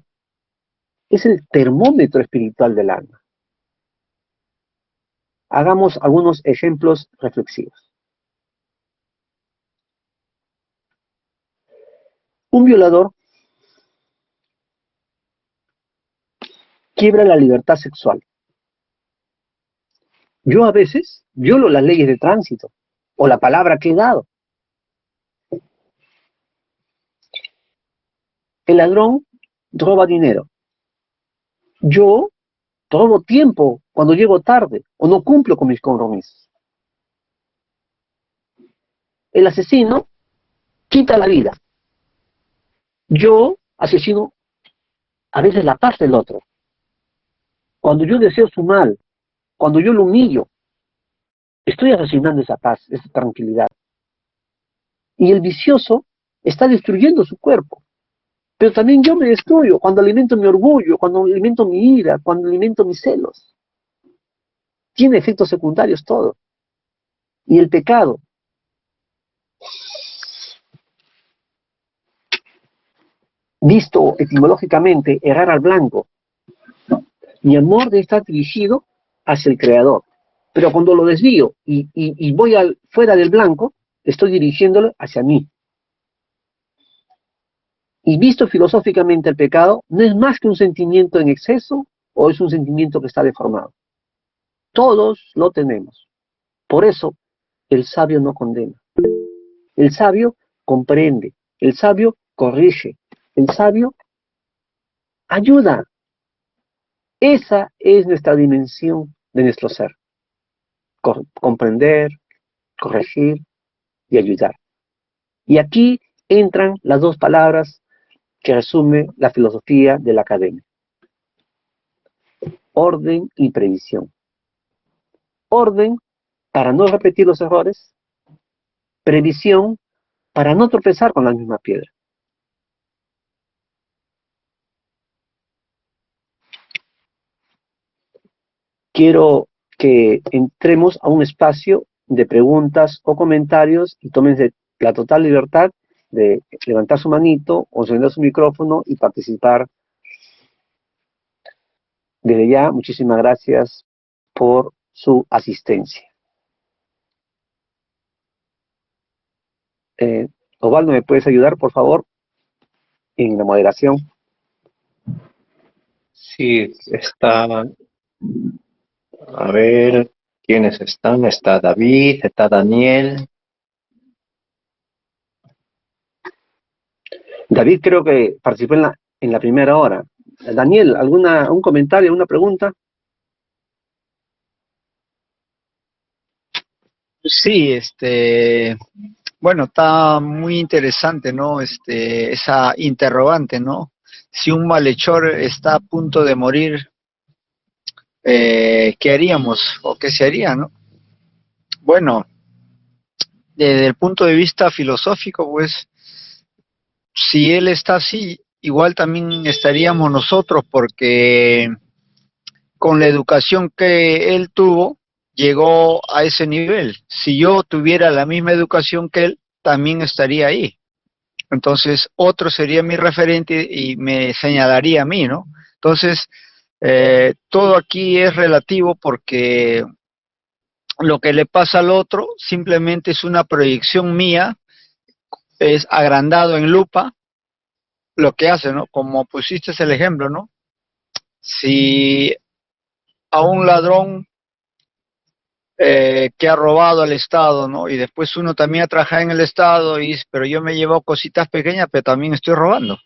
es el termómetro espiritual del alma. Hagamos algunos ejemplos reflexivos. Un violador quiebra la libertad sexual. Yo a veces violo las leyes de tránsito o la palabra que he dado. El ladrón roba dinero. Yo robo tiempo cuando llego tarde o no cumplo con mis compromisos. El asesino quita la vida. Yo asesino a veces la paz del otro. Cuando yo deseo su mal, cuando yo lo humillo, estoy asesinando esa paz, esa tranquilidad. Y el vicioso está destruyendo su cuerpo. Pero también yo me destruyo cuando alimento mi orgullo, cuando alimento mi ira, cuando alimento mis celos. Tiene efectos secundarios todo. Y el pecado, visto etimológicamente, errar al blanco. Mi amor debe estar dirigido hacia el Creador. Pero cuando lo desvío y voy fuera del blanco, estoy dirigiéndolo hacia mí. Y visto filosóficamente el pecado, no es más que un sentimiento en exceso o es un sentimiento que está deformado. Todos lo tenemos. Por eso, el sabio no condena. El sabio comprende. El sabio corrige. El sabio ayuda. Esa es nuestra dimensión de nuestro ser. Comprender, corregir y ayudar. Y aquí entran las dos palabras que resume la filosofía de la academia. Orden y previsión. Orden para no repetir los errores. Previsión para no tropezar con la misma piedra. Quiero que entremos a un espacio de preguntas o comentarios y tómense la total libertad de levantar su manito o encender su micrófono y participar. Desde ya, muchísimas gracias por su asistencia. Osvaldo, ¿me puedes ayudar, por favor, en la moderación? Sí, está. A ver, ¿quiénes están? Está David, está Daniel. David creo que participó en la primera hora. Daniel, ¿un comentario, una pregunta? Sí, bueno, está muy interesante, ¿no? Esa interrogante, ¿no? Si un malhechor está a punto de morir, ¿qué haríamos o qué se haría, no? Bueno, desde el punto de vista filosófico, pues, si él está así, igual también estaríamos nosotros, porque con la educación que él tuvo, llegó a ese nivel. Si yo tuviera la misma educación que él, también estaría ahí. Entonces, otro sería mi referente y me señalaría a mí, ¿no? Entonces, todo aquí es relativo, porque lo que le pasa al otro simplemente es una proyección mía, es agrandado en lupa lo que hace, ¿no? Como pusiste el ejemplo, ¿no? Si a un ladrón que ha robado al Estado, ¿no? Y después uno también ha trabajado en el Estado, pero yo me llevo cositas pequeñas, pero también estoy robando.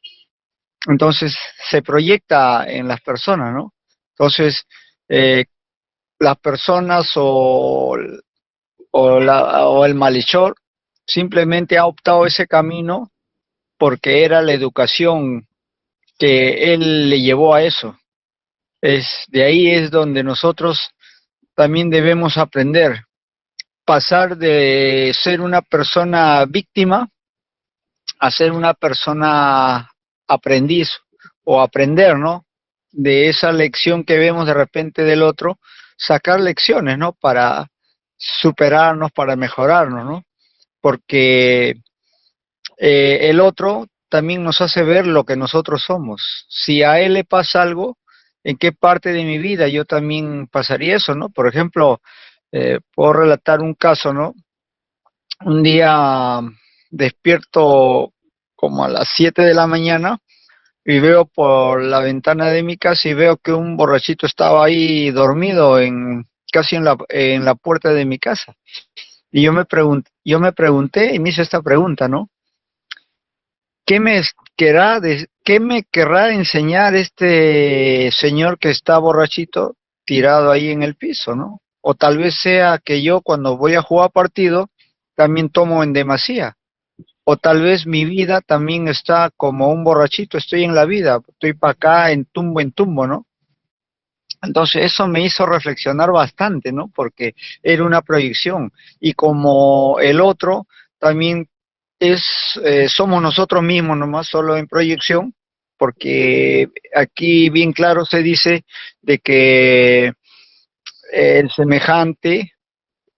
Entonces se proyecta en las personas, ¿no? Entonces, las personas o el malhechor simplemente ha optado ese camino porque era la educación que él le llevó a eso. De ahí es donde nosotros también debemos aprender, pasar de ser una persona víctima a ser una persona aprendiz, o aprender, ¿no? De esa lección que vemos de repente del otro, sacar lecciones, ¿no? Para superarnos, para mejorarnos, ¿no? Porque el otro también nos hace ver lo que nosotros somos. Si a él le pasa algo, ¿en qué parte de mi vida yo también pasaría eso, no? Por ejemplo, puedo relatar un caso, ¿no? Un día despierto como a las 7 de la mañana y veo por la ventana de mi casa y veo que un borrachito estaba ahí dormido casi en la puerta de mi casa. Y yo me pregunté y me hice esta pregunta, ¿no? ¿Qué me querrá enseñar este señor que está borrachito tirado ahí en el piso, ¿no? O tal vez sea que yo, cuando voy a jugar partido, también tomo en demasía. O tal vez mi vida también está como un borrachito, estoy en la vida, estoy para acá en tumbo, ¿no? Entonces eso me hizo reflexionar bastante, ¿no? Porque era una proyección. Y como el otro también somos nosotros mismos nomás, solo en proyección, porque aquí bien claro se dice de que el semejante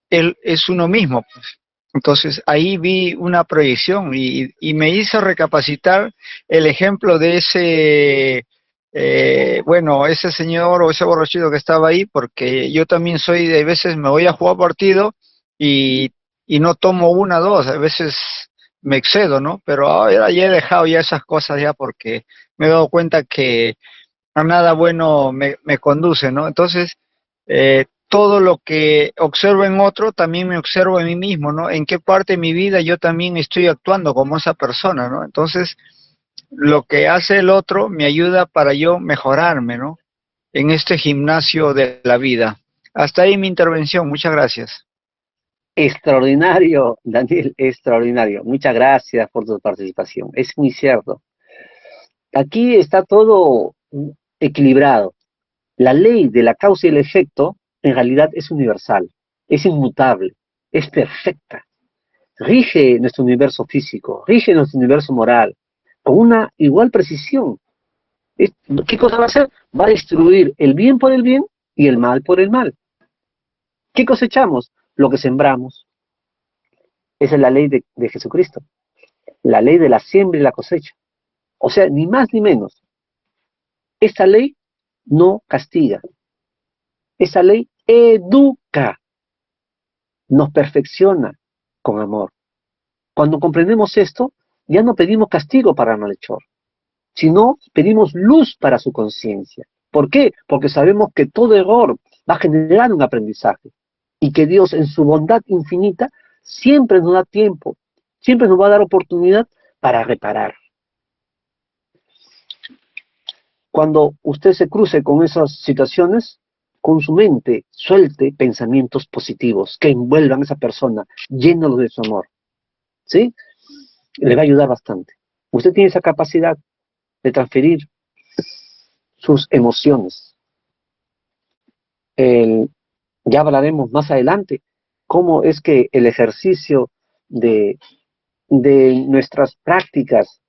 él es uno mismo, pues. Entonces ahí vi una proyección y me hizo recapacitar el ejemplo de ese, bueno, ese señor o ese borrachito que estaba ahí, porque yo también soy, de veces me voy a jugar partido y no tomo una, dos, a veces me excedo, ¿no? Pero ahora ya he dejado ya esas cosas ya, porque me he dado cuenta que a nada bueno me conduce, ¿no? Entonces, todo lo que observo en otro, también me observo en mí mismo, ¿no? En qué parte de mi vida yo también estoy actuando como esa persona, ¿no? Entonces, lo que hace el otro me ayuda para yo mejorarme, ¿no? en este gimnasio de la vida. Hasta ahí mi intervención. Muchas gracias. Extraordinario, Daniel, extraordinario. Muchas gracias por tu participación. Es muy cierto. Aquí está todo equilibrado. La ley de la causa y el efecto en realidad es universal, es inmutable, es perfecta. Rige nuestro universo físico, rige nuestro universo moral, con una igual precisión. ¿Qué cosa va a hacer? Va a distribuir el bien por el bien y el mal por el mal. ¿Qué cosechamos? Lo que sembramos. Esa es la ley de Jesucristo, la ley de la siembra y la cosecha. O sea, ni más ni menos. Esta ley no castiga. Esa ley educa, nos perfecciona con amor. Cuando comprendemos esto, ya no pedimos castigo para el malhechor, sino pedimos luz para su conciencia. ¿Por qué? Porque sabemos que todo error va a generar un aprendizaje y que Dios en su bondad infinita siempre nos da tiempo, siempre nos va a dar oportunidad para reparar. Cuando usted se cruce con esas situaciones, con su mente suelte pensamientos positivos que envuelvan a esa persona, llénalo de su amor. ¿Sí? Le va a ayudar bastante. Usted tiene esa capacidad de transferir sus emociones. Ya hablaremos más adelante cómo es que el ejercicio de, de nuestras prácticas,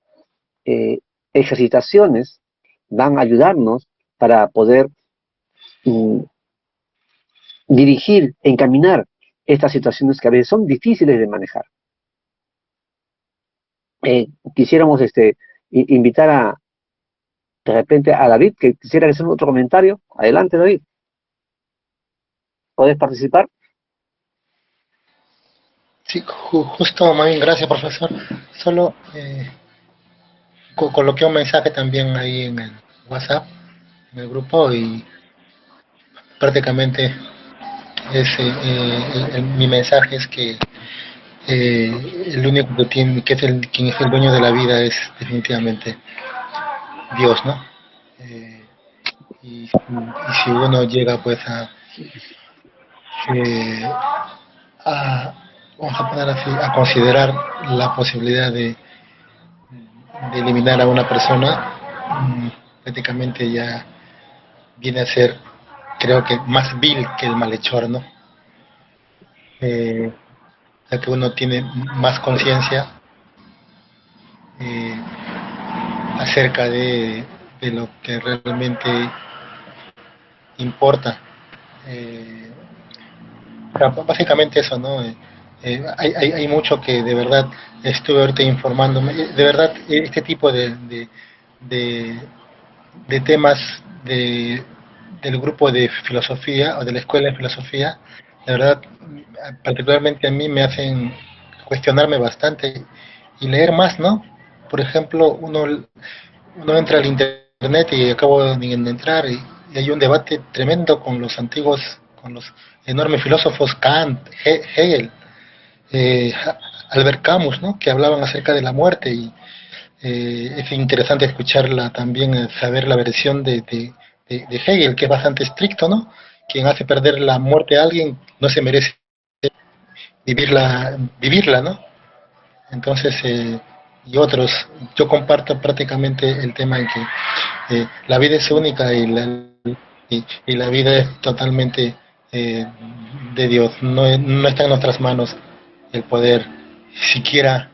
ejercitaciones, van a ayudarnos para poder dirigir, encaminar estas situaciones que a veces son difíciles de manejar. Quisiéramos invitar de repente a David, que quisiera hacer otro comentario. Adelante, David. ¿Puedes participar? Sí, justo, más bien, gracias, profesor. Solo coloqué un mensaje también ahí en el WhatsApp, en el grupo, y prácticamente mi mensaje es que el único que tiene, quien es el dueño de la vida es definitivamente Dios, ¿no? Y si uno llega pues eh, a, vamos a poner así, a considerar la posibilidad de eliminar a una persona, prácticamente ya viene a ser, creo que más vil que el malhechor, ¿no? Ya que uno tiene más conciencia eh, acerca de lo que realmente importa. Básicamente eso, ¿no? Hay mucho que de verdad estuve ahorita informándome. De verdad, este tipo de, de temas del grupo de filosofía o de la escuela de filosofía, de verdad, particularmente a mí me hacen cuestionarme bastante y leer más, ¿no? Por ejemplo, uno entra al internet y acabo de entrar y hay un debate tremendo con los antiguos, con los enormes filósofos Kant, Hegel, eh, Albert Camus, ¿no? Que hablaban acerca de la muerte y es interesante escucharla también, saber la versión de Hegel, que es bastante estricto, ¿no? Quien hace perder la muerte a alguien no se merece vivirla, ¿no? Entonces, y otros, yo comparto prácticamente el tema en que la vida es única y la vida es totalmente de Dios. No está en nuestras manos el poder siquiera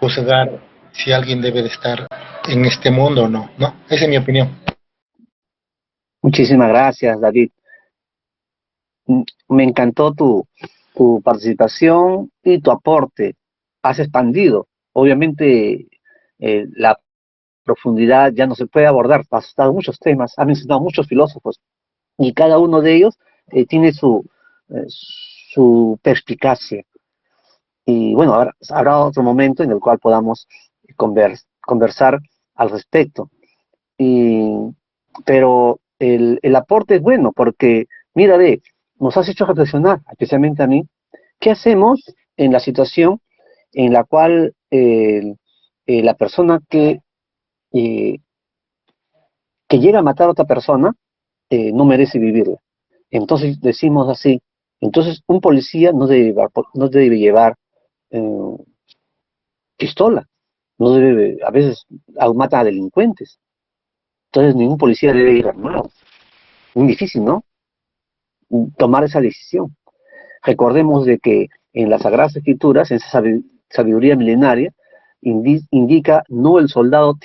juzgar si alguien debe de estar en este mundo o no, ¿no? Esa es mi opinión. Muchísimas gracias, David. Me encantó tu participación y tu aporte. Has expandido. Obviamente, la profundidad ya no se puede abordar. Has dado muchos temas, has mencionado muchos filósofos y cada uno de ellos tiene su perspicacia. Y bueno, habrá otro momento en el cual podamos conversar al respecto. Pero el aporte es bueno porque, mira, nos has hecho reflexionar, especialmente a mí, ¿qué hacemos en la situación en la cual la persona que que llega a matar a otra persona no merece vivirla. Entonces decimos así, entonces un policía no debe llevar eh, pistola, no debe, a veces mata a delincuentes, entonces ningún policía debe ir armado. Muy difícil, ¿no? Tomar esa decisión. Recordemos de que en las Sagradas Escrituras, en esa sabiduría milenaria, indica el soldado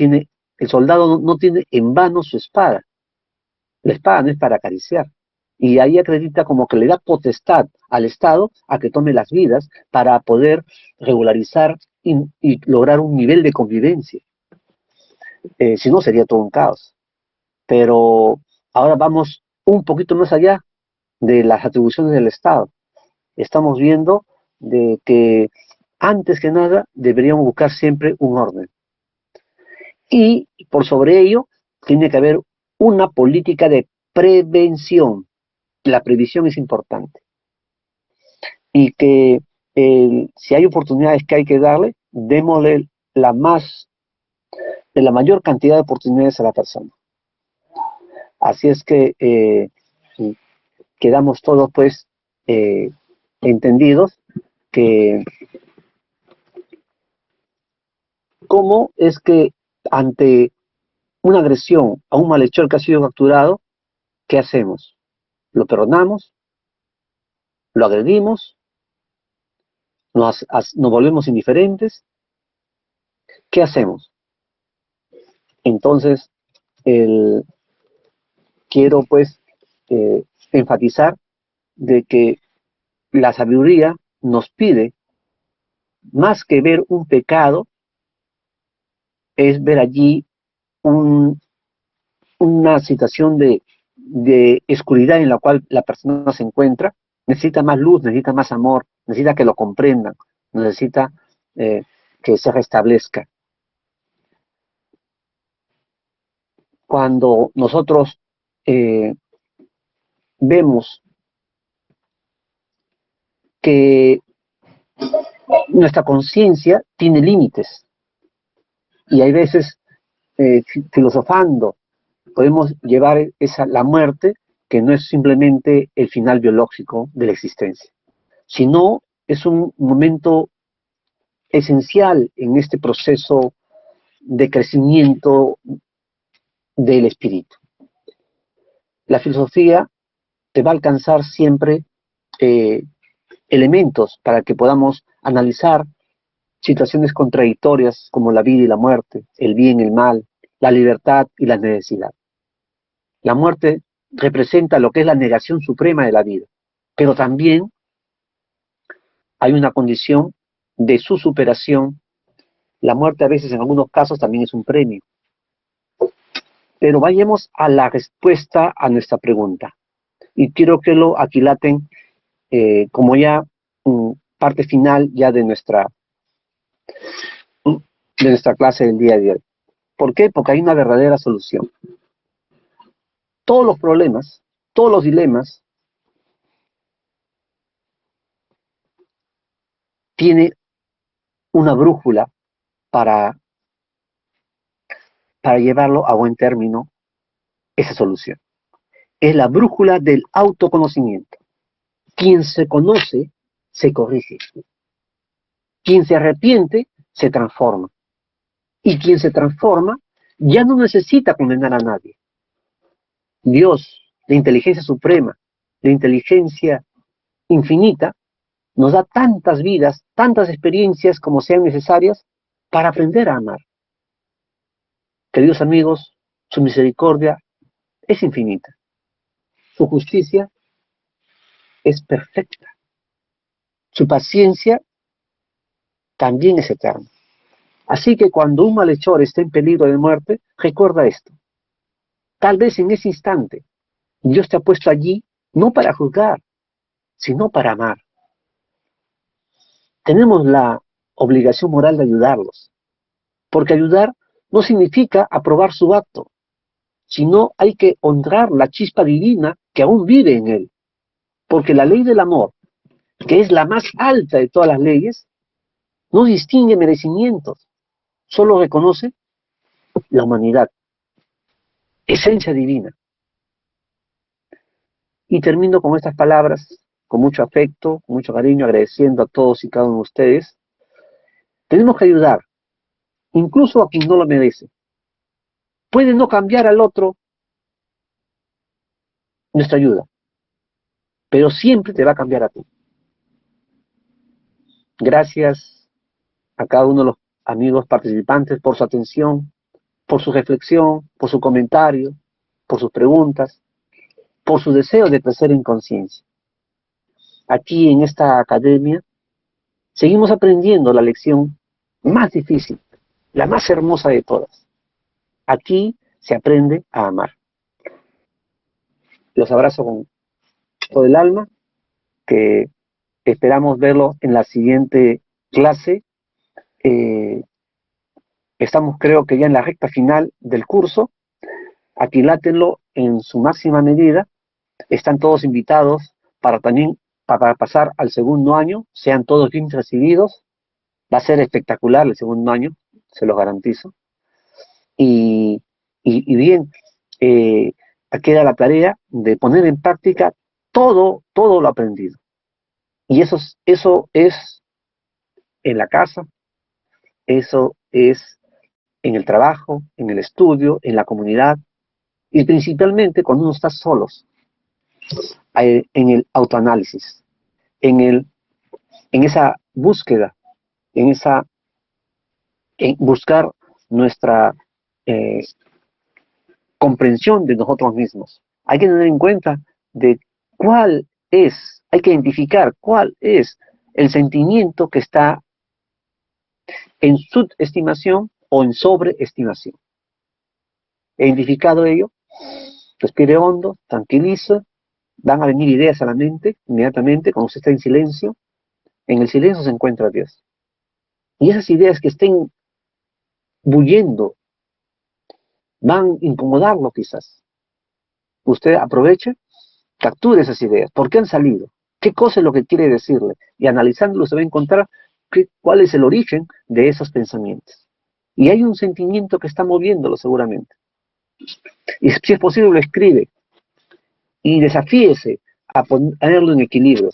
no tiene en vano su espada. La espada no es para acariciar. Y ahí acredita como que le da potestad al Estado a que tome las vidas para poder regularizar y lograr un nivel de convivencia. Si no, sería todo un caos. Pero ahora vamos un poquito más allá de las atribuciones del Estado. Estamos viendo de que antes que nada deberíamos buscar siempre un orden. Y por sobre ello tiene que haber una política de prevención. La previsión es importante. Y que si hay oportunidades que hay que darle, démosle la mayor cantidad de oportunidades a la persona. Así es que quedamos todos pues entendidos que cómo es que ante una agresión a un malhechor que ha sido capturado, ¿qué hacemos? ¿Lo perdonamos? ¿Lo agredimos? ¿Nos volvemos indiferentes? ¿Qué hacemos? Entonces, quiero pues enfatizar de que la sabiduría nos pide, más que ver un pecado, es ver allí una situación de oscuridad en la cual la persona se encuentra. Necesita más luz, necesita más amor, necesita que lo comprendan, necesita que se restablezca. Cuando nosotros vemos que nuestra conciencia tiene límites y hay veces filosofando podemos llevar la muerte, que no es simplemente el final biológico de la existencia, sino es un momento esencial en este proceso de crecimiento del espíritu. La filosofía te va a alcanzar siempre elementos para que podamos analizar situaciones contradictorias como la vida y la muerte, el bien y el mal, la libertad y la necesidad. La muerte representa lo que es la negación suprema de la vida, pero también hay una condición de su superación. La muerte a veces en algunos casos también es un premio. Pero vayamos a la respuesta a nuestra pregunta. Y quiero que lo aquilaten como ya parte final ya de nuestra clase del día de hoy. ¿Por qué? Porque hay una verdadera solución. Todos los problemas, todos los dilemas, tiene una brújula para llevarlo a buen término, esa solución. Es la brújula del autoconocimiento. Quien se conoce, se corrige. Quien se arrepiente, se transforma. Y quien se transforma, ya no necesita condenar a nadie. Dios, la inteligencia suprema, la inteligencia infinita, nos da tantas vidas, tantas experiencias como sean necesarias para aprender a amar. Queridos amigos, su misericordia es infinita. Su justicia es perfecta. Su paciencia también es eterna. Así que cuando un malhechor esté en peligro de muerte, recuerda esto. Tal vez en ese instante Dios te ha puesto allí no para juzgar, sino para amar. Tenemos la obligación moral de ayudarlos, porque ayudar no significa aprobar su acto, sino hay que honrar la chispa divina que aún vive en él, porque la ley del amor, que es la más alta de todas las leyes, no distingue merecimientos, solo reconoce la humanidad. esencia divina. Y termino con estas palabras, con mucho afecto, con mucho cariño, agradeciendo a todos y cada uno de ustedes. Tenemos que ayudar, incluso a quien no lo merece. Puede no cambiar al otro nuestra ayuda, pero siempre te va a cambiar a ti. Gracias a cada uno de los amigos participantes por su atención, por su reflexión, por su comentario, por sus preguntas, por su deseo de crecer en conciencia. Aquí en esta academia seguimos aprendiendo la lección más difícil, la más hermosa de todas. Aquí se aprende a amar. Los abrazo con todo el alma, que esperamos verlo en la siguiente clase. Estamos, creo que ya en la recta final del curso. Aquilátenlo en su máxima medida. Están todos invitados para también para pasar al segundo año. Sean todos bien recibidos. Va a ser espectacular el segundo año, se los garantizo. Y bien, queda la tarea de poner en práctica todo lo aprendido. Y eso es en la casa, eso es en el trabajo, en el estudio, en la comunidad, y principalmente cuando uno está solos, en el autoanálisis, en esa búsqueda, en buscar nuestra comprensión de nosotros mismos. Hay que tener en cuenta de hay que identificar cuál es el sentimiento que está en subestimación o en sobreestimación. He identificado ello, respire hondo, tranquilice, van a venir ideas a la mente inmediatamente cuando usted está en silencio. En el silencio se encuentra Dios. Y esas ideas que estén bulliendo van a incomodarlo quizás. Usted aproveche, capture esas ideas. ¿Por qué han salido? ¿Qué cosa es lo que quiere decirle? Y analizándolo se va a encontrar cuál es el origen de esos pensamientos. Y hay un sentimiento que está moviéndolo seguramente. Y si es posible lo escribe. Y desafíese a ponerlo en equilibrio.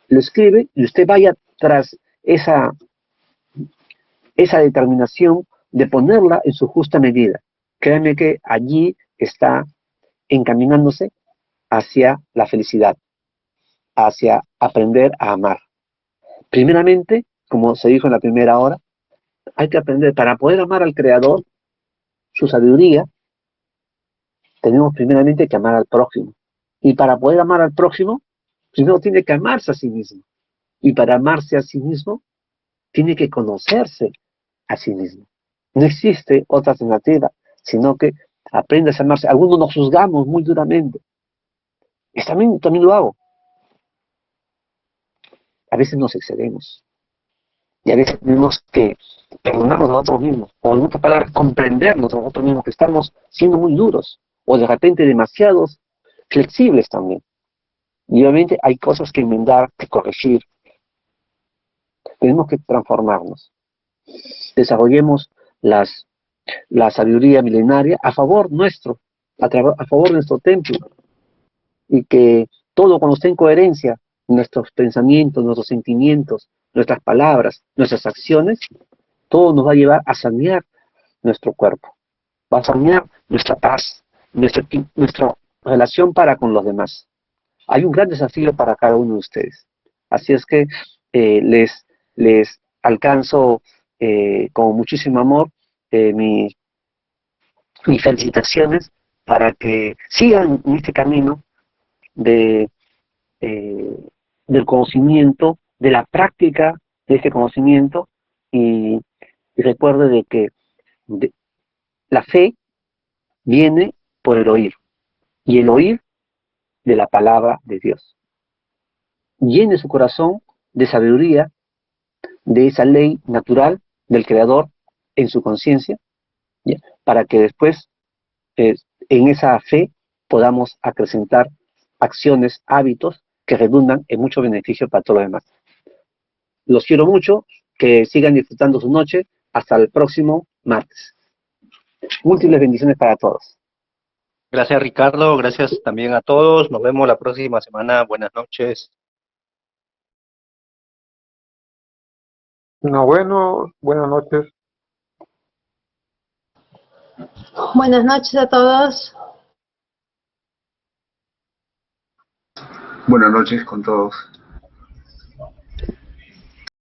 Lo escribe y usted vaya tras esa determinación de ponerla en su justa medida. Créanme que allí está encaminándose hacia la felicidad, hacia aprender a amar. Primeramente, como se dijo en la primera hora, hay que aprender, para poder amar al Creador, su sabiduría, tenemos primeramente que amar al prójimo. Y para poder amar al prójimo, primero tiene que amarse a sí mismo. Y para amarse a sí mismo, tiene que conocerse a sí mismo. No existe otra alternativa, sino que aprendas a amarse. Algunos nos juzgamos muy duramente. Y también lo hago. A veces nos excedemos. Y a veces tenemos que perdonarnos a nosotros mismos. O en otras palabras, comprendernos a nosotros mismos, que estamos siendo muy duros. O de repente demasiados flexibles también. Y obviamente hay cosas que enmendar, que corregir. Tenemos que transformarnos. Desarrollemos la sabiduría milenaria a favor nuestro, a favor de nuestro templo. Y que todo cuando esté en coherencia, nuestros pensamientos, nuestros sentimientos, nuestras palabras, nuestras acciones, todo nos va a llevar a sanear nuestro cuerpo. Va a sanear nuestra paz, nuestra relación para con los demás. Hay un gran desafío para cada uno de ustedes. Así es que les alcanzo con muchísimo amor mis felicitaciones para que sigan en este camino del conocimiento, de la práctica de este conocimiento, y recuerde de que la fe viene por el oír, y el oír de la palabra de Dios. Llene su corazón de sabiduría, de esa ley natural del Creador en su conciencia, para que después en esa fe podamos acrecentar acciones, hábitos que redundan en mucho beneficio para todos los demás. Los quiero mucho, que sigan disfrutando su noche. Hasta el próximo martes. Múltiples bendiciones para todos. Gracias, Ricardo. Gracias también a todos. Nos vemos la próxima semana. Buenas noches. No, bueno, buenas noches. Buenas noches a todos. Buenas noches con todos.